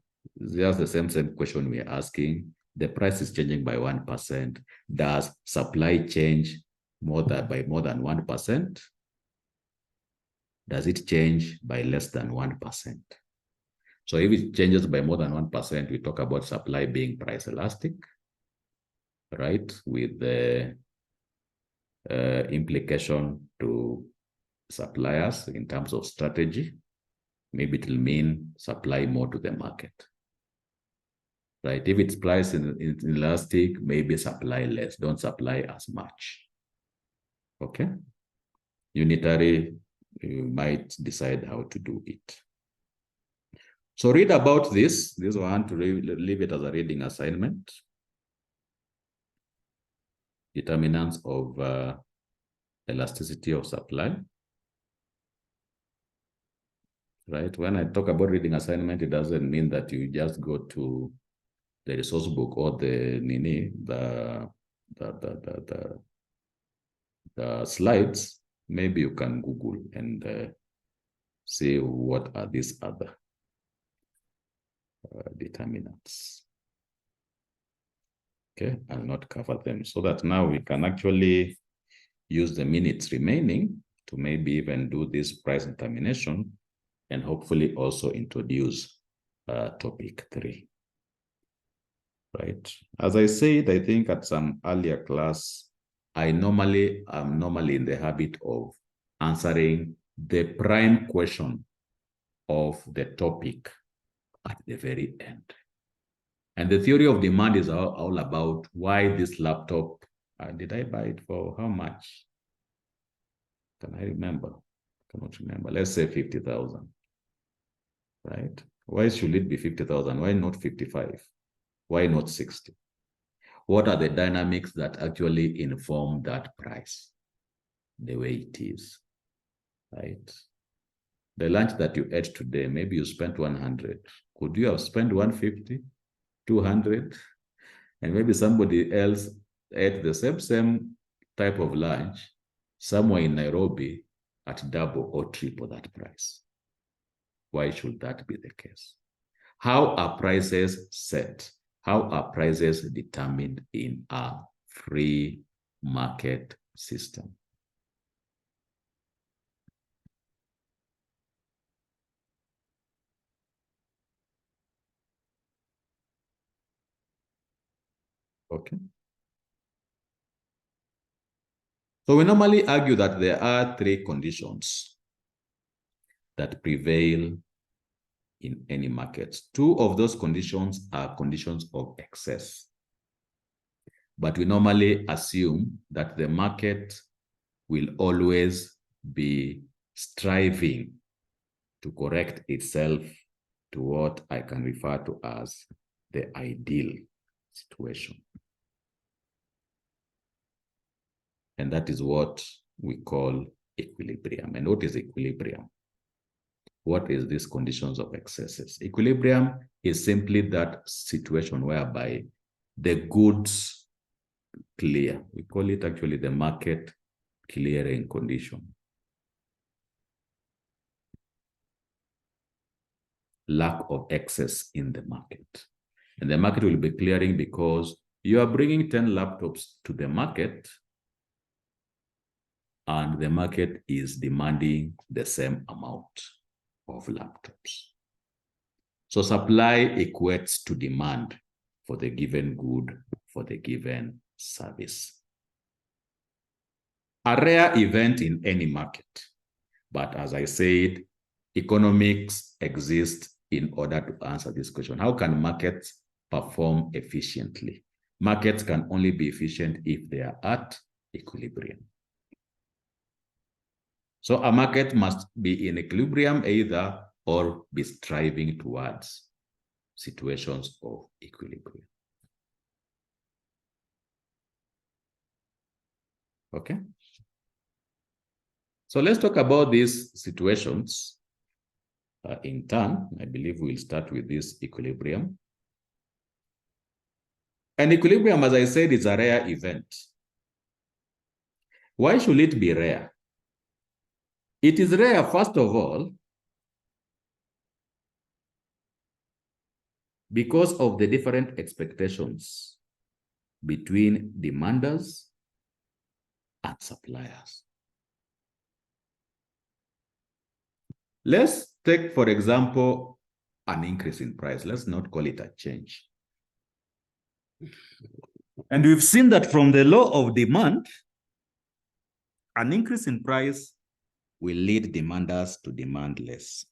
just the same question we're asking. The price is changing by 1%. Does supply change by more than 1%? Does it change by less than 1%? So if it changes by more than 1%, we talk about supply being price elastic, right? With the implication to suppliers in terms of strategy. Maybe it will mean supply more to the market, right? If it's price inelastic, maybe supply less, don't supply as much. Okay. Unitary, you might decide how to do it. So read about this. This one to leave it as a reading assignment. Determinants of elasticity of supply. Right? When I talk about reading assignment, it doesn't mean that you just go to the resource book or the slides. Maybe you can Google and see what are these other determinants. Okay, I'll not cover them so that now we can actually use the minutes remaining to maybe even do this price determination and hopefully also introduce topic 3. Right. As I said, I think at some earlier class, I'm normally in the habit of answering the prime question of the topic at the very end. And the theory of demand is all about why this laptop, did I buy it for how much? Can I remember? Cannot remember. Let's say 50,000, right? Why should it be 50,000? Why not 55? Why not 60? What are the dynamics that actually inform that price the way it is, right? The lunch that you ate today, maybe you spent 100. Could you have spent 150, 200? And maybe somebody else ate the same type of lunch somewhere in Nairobi at double or triple that price. Why should that be the case? How are prices set? How are prices determined in a free market system? Okay. So we normally argue that there are 3 conditions that prevail in any market. 2 of those conditions are conditions of excess. But we normally assume that the market will always be striving to correct itself to what I can refer to as the ideal situation. And that is what we call equilibrium. And what is equilibrium? What is these conditions of excesses? Equilibrium is simply that situation whereby the goods clear. We call it actually the market clearing condition. Lack of excess in the market. And the market will be clearing because you are bringing 10 laptops to the market and the market is demanding the same amount of laptops. So supply equates to demand for the given good, for the given service. A rare event in any market. But as I said, economics exists in order to answer this question. How can markets perform efficiently? Markets can only be efficient if they are at equilibrium. So a market must be in equilibrium either or be striving towards situations of equilibrium. Okay. So let's talk about these situations in turn. I believe we'll start with this equilibrium. And equilibrium, as I said, is a rare event. Why should it be rare? It is rare, first of all, because of the different expectations between demanders and suppliers. Let's take, for example, an increase in price. Let's not call it a change. And we've seen that from the law of demand, an increase in price will lead demanders to demand less.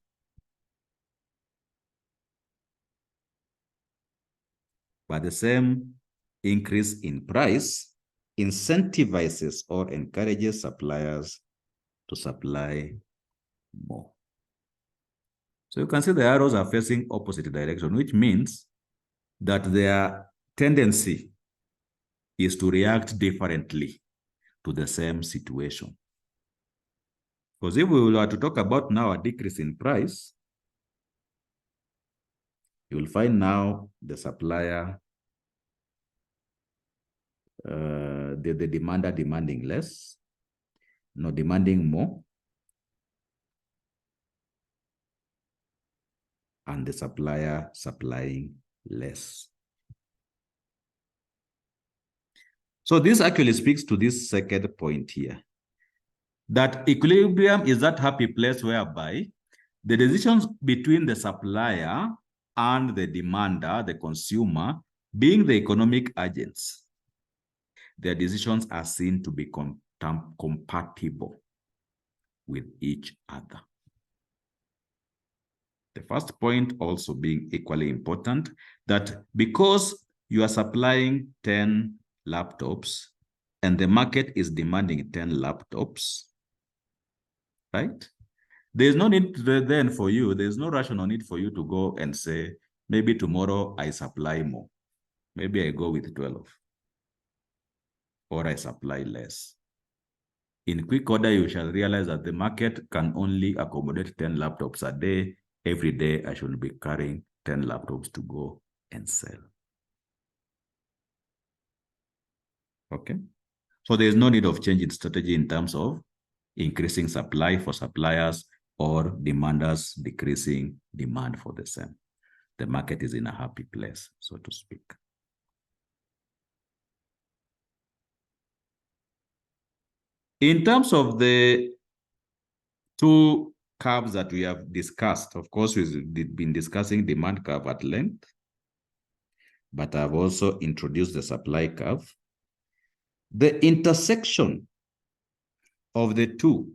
But the same increase in price incentivizes or encourages suppliers to supply more. So you can see the arrows are facing opposite direction, which means that their tendency is to react differently to the same situation. Because if we were to talk about now a decrease in price, you will find now the supplier, the demander demanding less, no, demanding more, and the supplier supplying less. So this actually speaks to this second point here. that equilibrium is that happy place whereby the decisions between the supplier and the demander, the consumer, being the economic agents, their decisions are seen to be compatible with each other. The first point also being equally important, that because you are supplying 10 laptops and the market is demanding 10 laptops, right? There's no need then for you, there's no rational need for you to go and say, maybe tomorrow I supply more. Maybe I go with 12 or I supply less. In quick order, you shall realize that the market can only accommodate 10 laptops a day. Every day, I should be carrying 10 laptops to go and sell. Okay. So there's no need of changing strategy in terms of increasing supply for suppliers or demanders decreasing demand for the same. The market is in a happy place, so to speak. In terms of the two curves that we have discussed, of course, we've been discussing demand curve at length, but I've also introduced the supply curve. The intersection of the two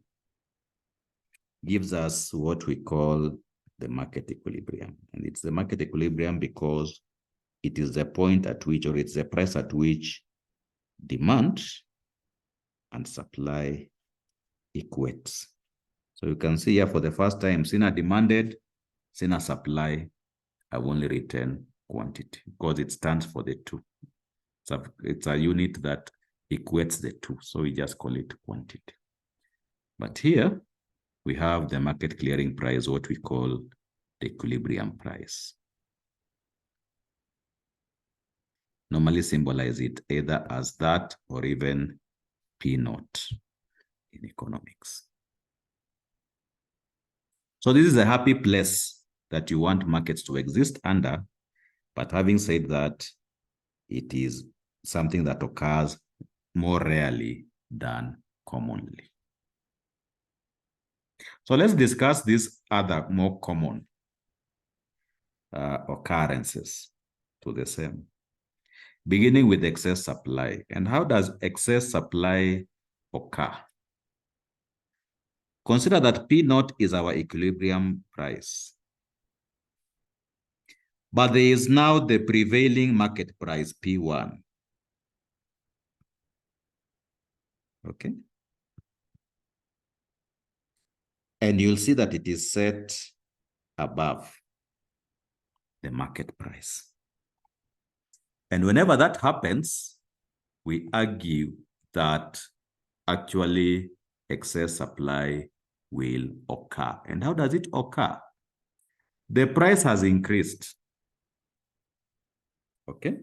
gives us what we call the market equilibrium. And it's the market equilibrium because it is the point at which, or it's the price at which demand and supply equates. So you can see here for the first time, Sina demanded, Sina supply, I've only written quantity because it stands for the two. So it's a unit that equates the two. So we just call it quantity. But here we have the market clearing price, what we call the equilibrium price. Normally symbolize it either as that or even P naught in economics. So this is a happy place that you want markets to exist under, but having said that, it is something that occurs more rarely than commonly. So let's discuss these other more common occurrences to the same, beginning with excess supply. And how does excess supply occur? Consider that P naught is our equilibrium price. But there is now the prevailing market price, P1. Okay. And you'll see that it is set above the market price. And whenever that happens, we argue that actually excess supply will occur. And how does it occur? The price has increased. Okay.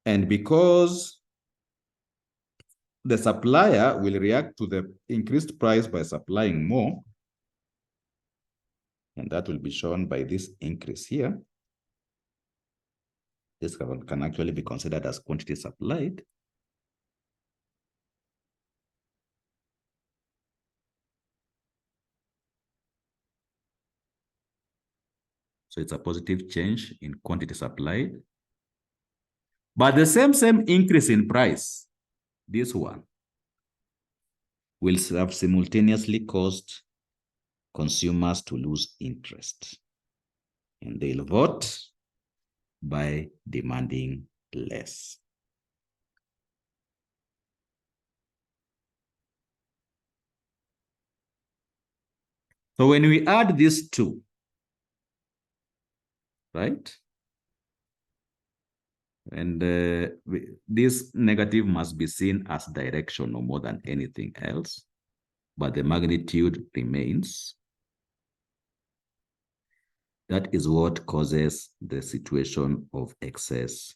And because the supplier will react to the increased price by supplying more, and that will be shown by this increase here. This can actually be considered as quantity supplied. So it's a positive change in quantity supplied. But the same increase in price, this one, will have simultaneously caused consumers to lose interest. And they'll vote by demanding less. So when we add these two, right? And this negative must be seen as directional more than anything else, but the magnitude remains. That is what causes the situation of excess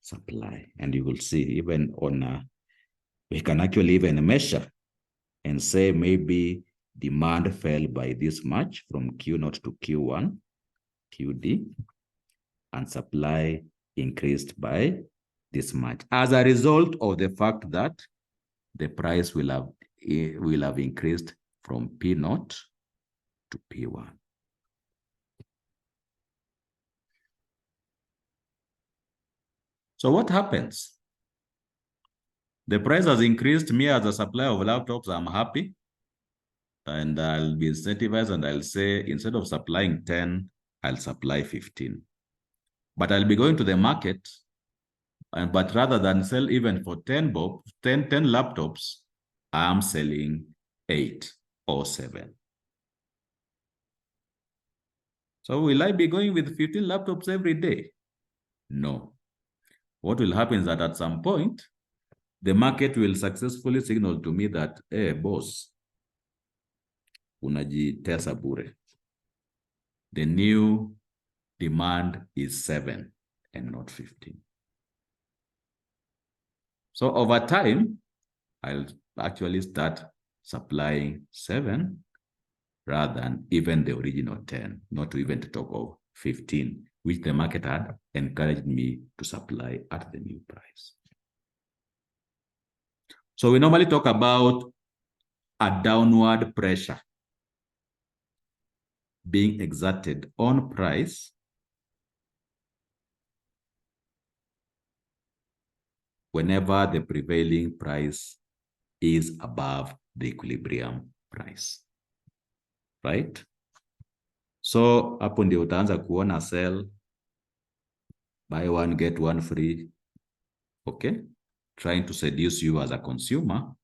supply. And you will see even on, we can actually even measure and say maybe demand fell by this much from Q0 to Q1, QD, and supply increased by this much as a result of the fact that the price will have will have increased from P0 to P1. So what happens? The price has increased. Me as a supplier of laptops, I'm happy. And I'll be incentivized and I'll say, instead of supplying 10, I'll supply 15. But I'll be going to the market, but rather than sell even for 10 laptops, I'm selling 8 or 7. So will I be going with 15 laptops every day? No. What will happen is that at some point, the market will successfully signal to me that, hey, boss, unajitesa bure. The new demand is 7 and not 15. So over time, I'll actually start supplying 7 rather than even the original 10, not to even to talk of 15, which the market had encouraged me to supply at the new price. So we normally talk about a downward pressure being exerted on price whenever the prevailing price is above the equilibrium price, right? So hapo ndio utaanza kuona sell, buy one, get one free, okay? Trying to seduce you as a consumer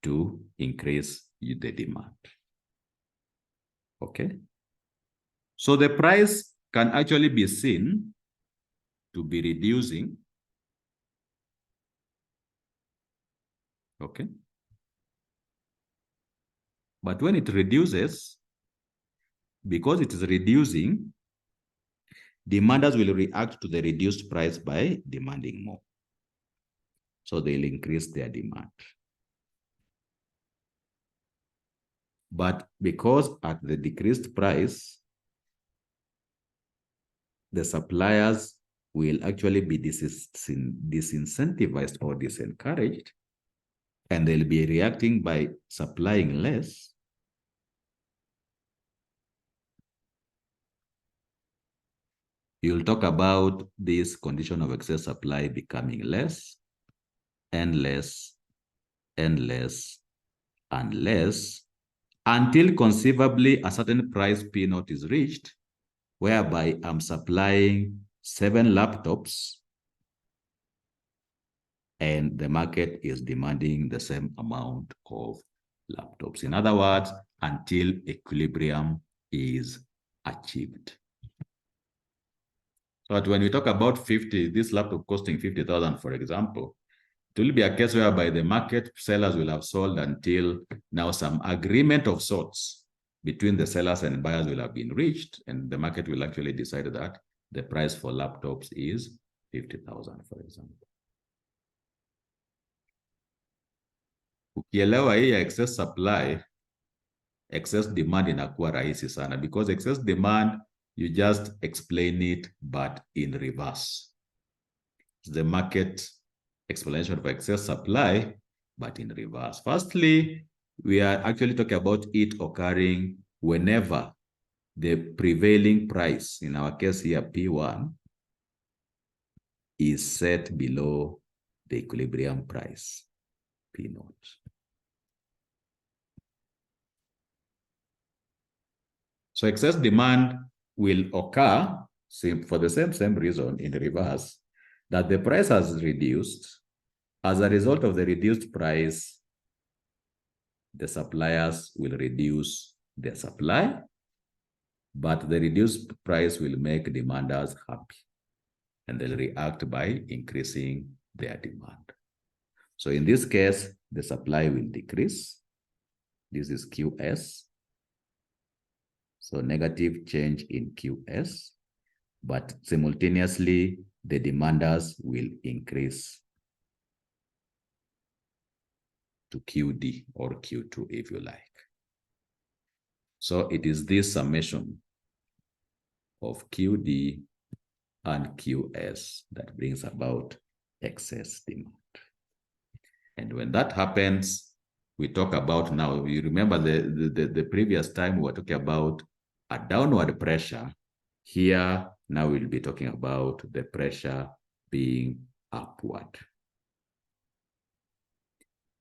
to increase the demand, okay? So the price can actually be seen to be reducing, okay? But when it reduces, because it is reducing, demanders will react to the reduced price by demanding more. So they'll increase their demand. But because at the decreased price, the suppliers will actually be disincentivized or disencouraged, and they'll be reacting by supplying less. You'll talk about this condition of excess supply becoming less and less and less and less until conceivably a certain price P0 is reached, whereby I'm supplying 7 laptops and the market is demanding the same amount of laptops. In other words, until equilibrium is achieved. So that when we talk about 50, this laptop costing 50,000, for example, it will be a case whereby the market sellers will have sold until now some agreement of sorts between the sellers and buyers will have been reached, and the market will actually decide that the price for laptops is 50,000, for example. Ukielewa hii excess supply, excess demand inakuwa rahisi sana, because excess demand, you just explain it, but in reverse. It's the market explanation of excess supply, but in reverse. Firstly, we are actually talking about it occurring whenever the prevailing price, in our case here, P1, is set below the equilibrium price, P0. So excess demand will occur for the same reason in reverse, that the price has reduced. As a result of the reduced price, the suppliers will reduce their supply, but the reduced price will make demanders happy, and they'll react by increasing their demand. So in this case, the supply will decrease. This is QS. So negative change in QS, but simultaneously, the demanders will increase to QD or Q2, if you like. So it is this summation of QD and QS that brings about excess demand. And when that happens, we talk about now, you remember the previous time we were talking about a downward pressure. Here, now we'll be talking about the pressure being upward.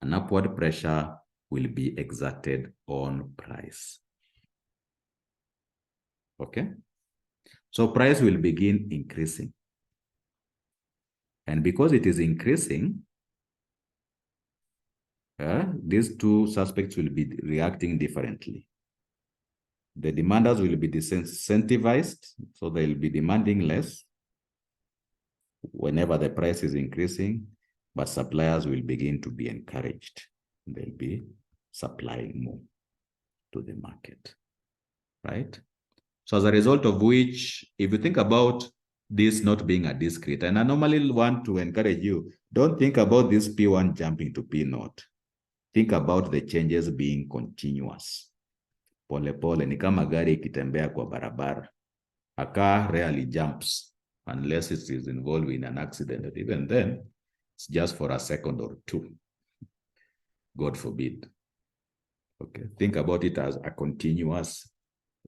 An upward pressure will be exerted on price. Okay? So price will begin increasing. And because it is increasing, these two suspects will be reacting differently. The demanders will be disincentivized, so they'll be demanding less whenever the price is increasing, but suppliers will begin to be encouraged. They'll be supplying more to the market, right? So as a result of which, if you think about this not being a discrete, and I normally want to encourage you, don't think about this P1 jumping to P0. Think about the changes being continuous. Pole pole, ni kama gari ikitembea kwa barabara. A car rarely jumps unless it is involved in an accident. And even then, it's just for a second or two. God forbid. Okay, think about it as a continuous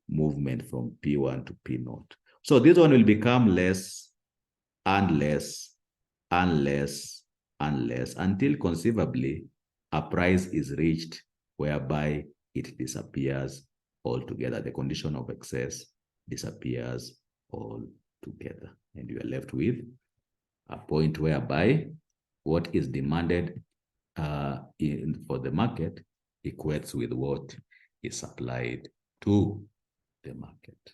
movement from P1 to P0. So this one will become less and less and less and less until conceivably a price is reached whereby it disappears altogether. The condition of excess disappears altogether. And you are left with a point whereby what is demanded for the market equates with what is supplied to the market.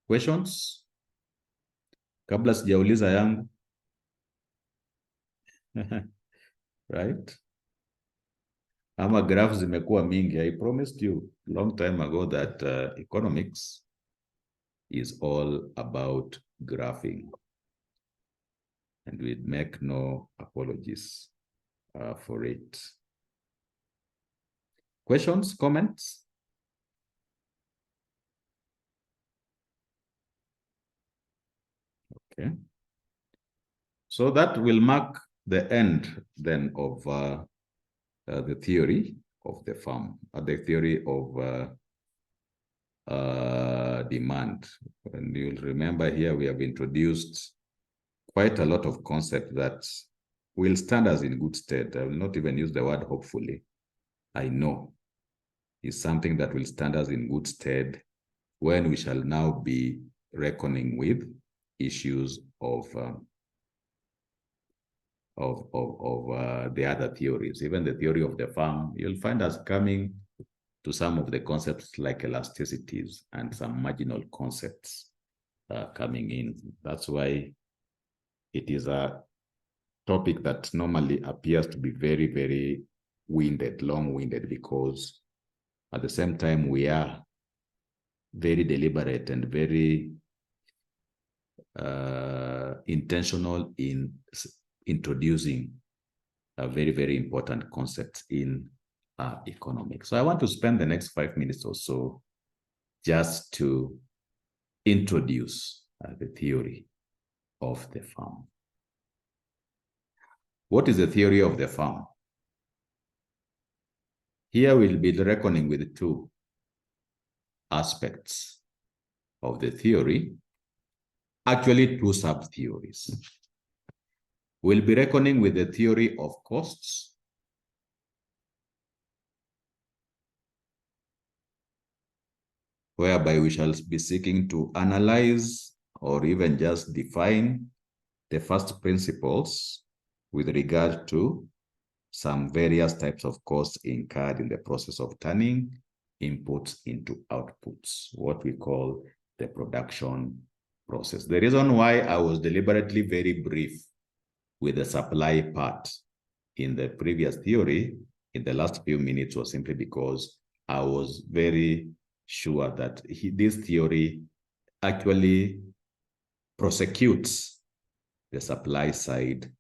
Questions? Kabla sijauliza yangu. Right? Ama graphs zimekuwa mingi. I promised you long time ago that economics is all about graphing. And we make no apologies for it. Questions, comments? Okay. So that will mark the end then of the theory of the farm, the theory of demand. And you'll remember here we have introduced quite a lot of concepts that will stand us in good stead. I will not even use the word hopefully. I know it's something that will stand us in good stead when we shall now be reckoning with issues of the other theories. Even the theory of the farm, you'll find us coming to some of the concepts like elasticities and some marginal concepts coming in. That's why it is a topic that normally appears to be very, very winded, long-winded, because at the same time we are very deliberate and very intentional in introducing a very, very important concepts in economics. So I want to spend the next 5 minutes or so just to introduce the theory of the farm. What is the theory of the farm? Here we'll be reckoning with two aspects of the theory, actually two sub-theories. We'll be reckoning with the theory of costs whereby we shall be seeking to analyze or even just define the first principles with regard to some various types of costs incurred in the process of turning inputs into outputs, what we call the production process. The reason why I was deliberately very brief with the supply part in the previous theory in the last few minutes was simply because I was very sure that this theory actually prosecutes the supply side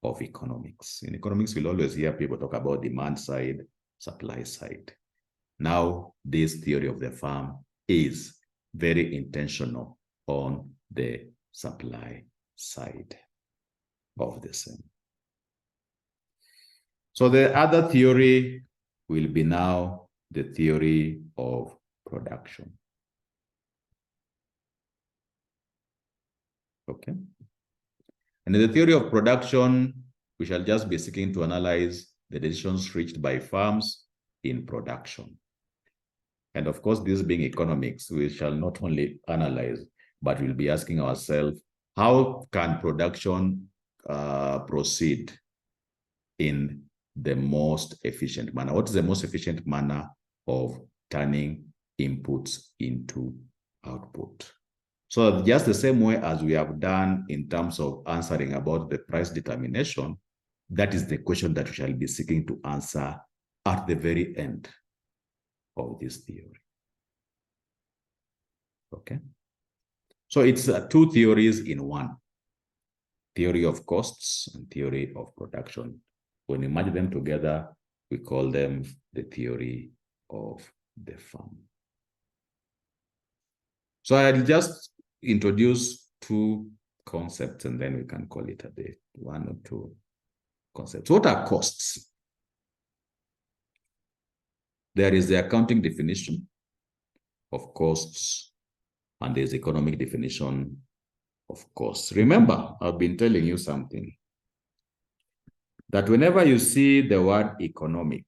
of economics. In economics, we'll always hear people talk about demand side, supply side. Now, this theory of the farm is very intentional on the supply side of the same. So the other theory will be now the theory of production. Okay. And in the theory of production, we shall just be seeking to analyze the decisions reached by firms in production. And of course, this being economics, we shall not only analyze, but we'll be asking ourselves, how can production proceed in the most efficient manner? What is the most efficient manner of turning inputs into output? So just the same way as we have done in terms of answering about the price determination, that is the question that we shall be seeking to answer at the very end of this theory. Okay. So it's two theories in one. Theory of costs and theory of production. When we merge them together, we call them the theory of the firm. So I'll just introduce two concepts and then we can call it a day. One or two concepts. What are costs? There is the accounting definition of costs and there's economic definition of costs. Remember, I've been telling you something, that whenever you see the word economic,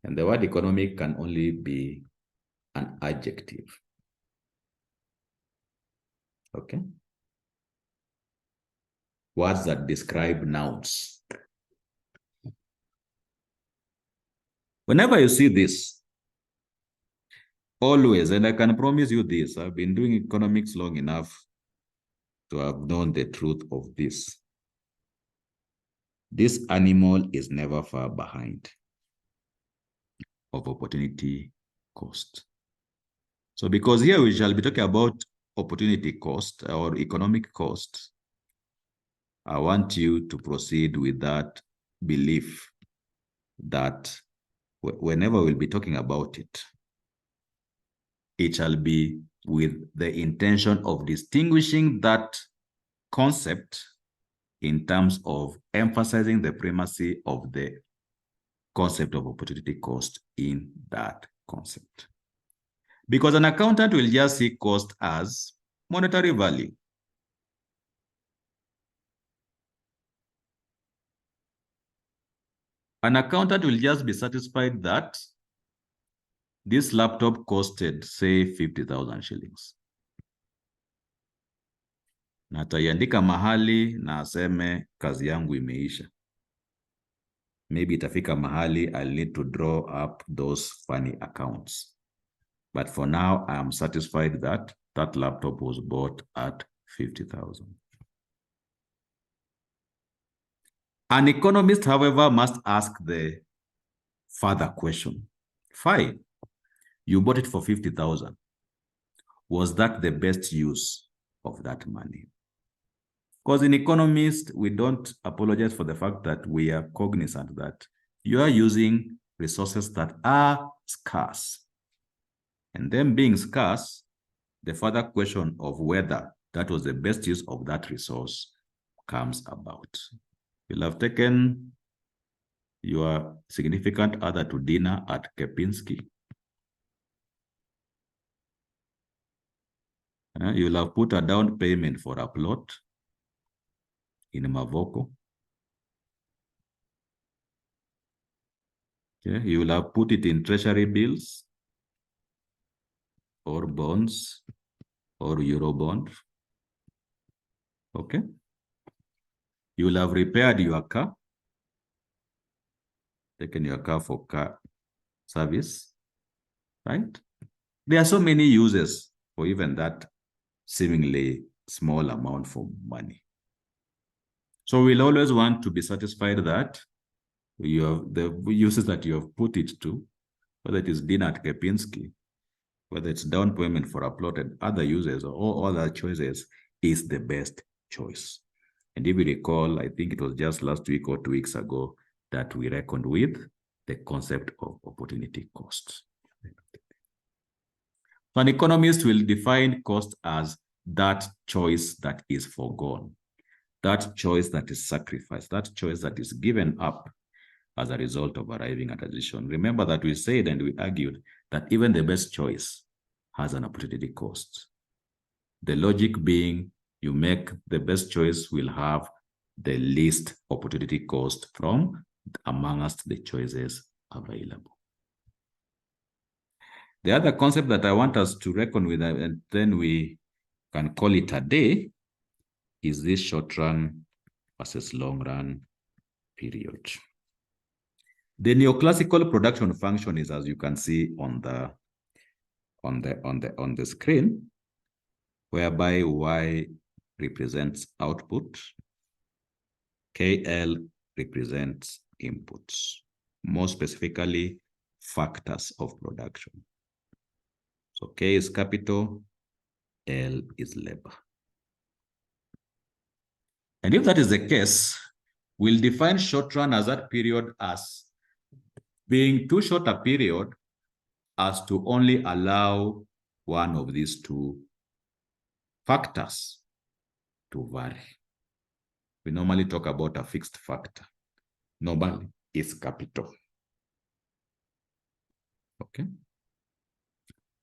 and the word economic can only be an adjective. Okay? Words that describe nouns. Whenever you see this, always, and I can promise you this, I've been doing economics long enough to have known the truth of this. This animal is never far behind of opportunity cost. So because here we shall be talking about opportunity cost or economic cost, I want you to proceed with that belief that whenever we'll be talking about it, it shall be with the intention of distinguishing that concept in terms of emphasizing the primacy of the concept of opportunity cost in that concept. Because an accountant will just see cost as monetary value. An accountant will just be satisfied that this laptop costed, say, 50,000 shillings. Na ataiandika mahali na aseme kazi yangu imeisha. Maybe itafika mahali I'll need to draw up those funny accounts. But for now, I am satisfied that that laptop was bought at 50,000. An economist, however, must ask the further question. Fine, you bought it for 50,000. Was that the best use of that money? Because in economists, we don't apologize for the fact that we are cognizant that you are using resources that are scarce. And them being scarce, the further question of whether that was the best use of that resource comes about. You'll have taken your significant other to dinner at Kempinski. You'll have put a down payment for a plot in Mavoko. Okay. You will have put it in treasury bills or bonds or euro bond. Okay. You will have repaired your car, taken your car for car service, right? There are so many uses for even that seemingly small amount for money. So we'll always want to be satisfied that you have the uses that you have put it to, whether it is dinner at Kempinski, whether it's down payment for a plot and other uses or all other choices, is the best choice. And if you recall, I think it was just last week or 2 weeks ago that we reckoned with the concept of opportunity cost. So an economist will define cost as that choice that is foregone. that choice that is sacrificed, that choice that is given up as a result of arriving at a decision. Remember that we said and we argued that even the best choice has an opportunity cost. The logic being you make the best choice will have the least opportunity cost from amongst the choices available. The other concept that I want us to reckon with, and then we can call it a day, is this short run versus long run period. The neoclassical production function is, as you can see on the screen, whereby Y represents output, KL represents inputs, more specifically factors of production. So K is capital, L is labor. And if that is the case, we'll define short run as that period as being too short a period as to only allow one of these two factors to vary. We normally talk about a fixed factor. Normally, it's capital. Okay.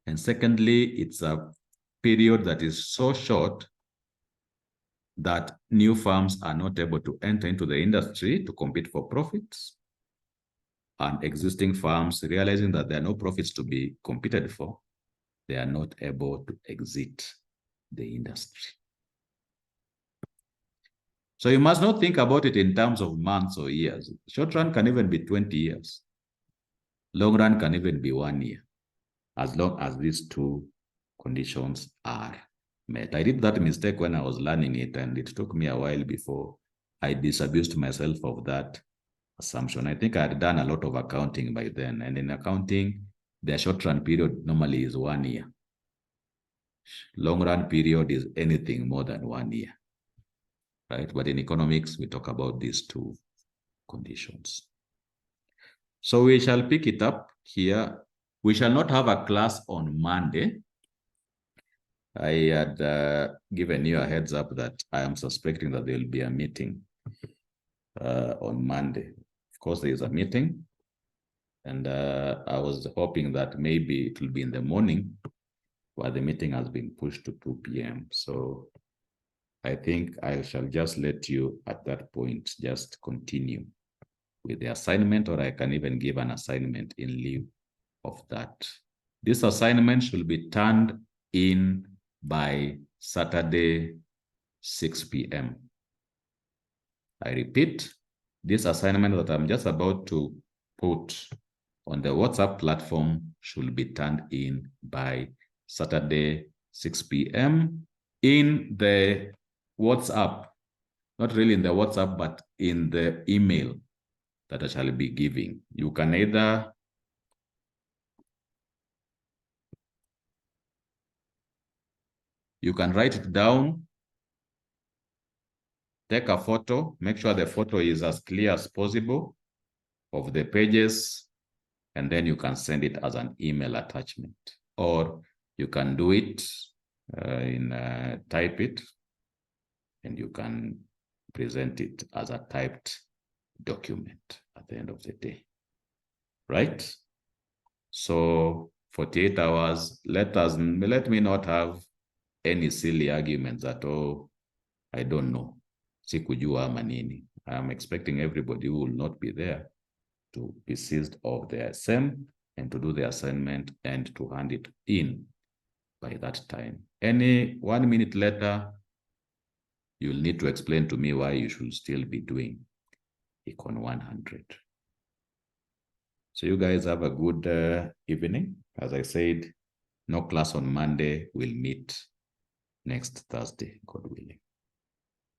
And secondly, it's a period that is so short that new firms are not able to enter into the industry to compete for profits. And existing firms, realizing that there are no profits to be competed for, they are not able to exit the industry. So you must not think about it in terms of months or years. Short run can even be 20 years. Long run can even be 1 year, as long as these two conditions are met. I did that mistake when I was learning it, and it took me a while before I disabused myself of that assumption. I think I had done a lot of accounting by then, and in accounting, the short run period normally is 1 year. Long run period is anything more than 1 year, right? But in economics, we talk about these two conditions. So we shall pick it up here. We shall not have a class on Monday. I had given you a heads up that I am suspecting that there will be a meeting on Monday. Of course, there is a meeting, and I was hoping that maybe it will be in the morning, but the meeting has been pushed to 2 p.m. So I think I shall just let you at that point just continue with the assignment, or I can even give an assignment in lieu of that. This assignment should be turned in by Saturday, 6 p.m. I repeat, this assignment that I'm just about to put on the WhatsApp platform should be turned in by Saturday, 6 p.m. in the WhatsApp, not really in the WhatsApp, but in the email that I shall be giving. You can either write it down, take a photo, make sure the photo is as clear as possible of the pages, and then you can send it as an email attachment. Or you can do it type it, and you can present it as a typed document at the end of the day, right? So 48 hours, let me not have any silly arguments at all. I don't know. Sikujua ama nini. I'm expecting everybody who will not be there to be seized of their SEM and to do the assignment and to hand it in by that time. Any 1 minute later, you'll need to explain to me why you should still be doing Econ 100. So you guys have a good evening. As I said, no class on Monday. We'll meet next Thursday, God willing.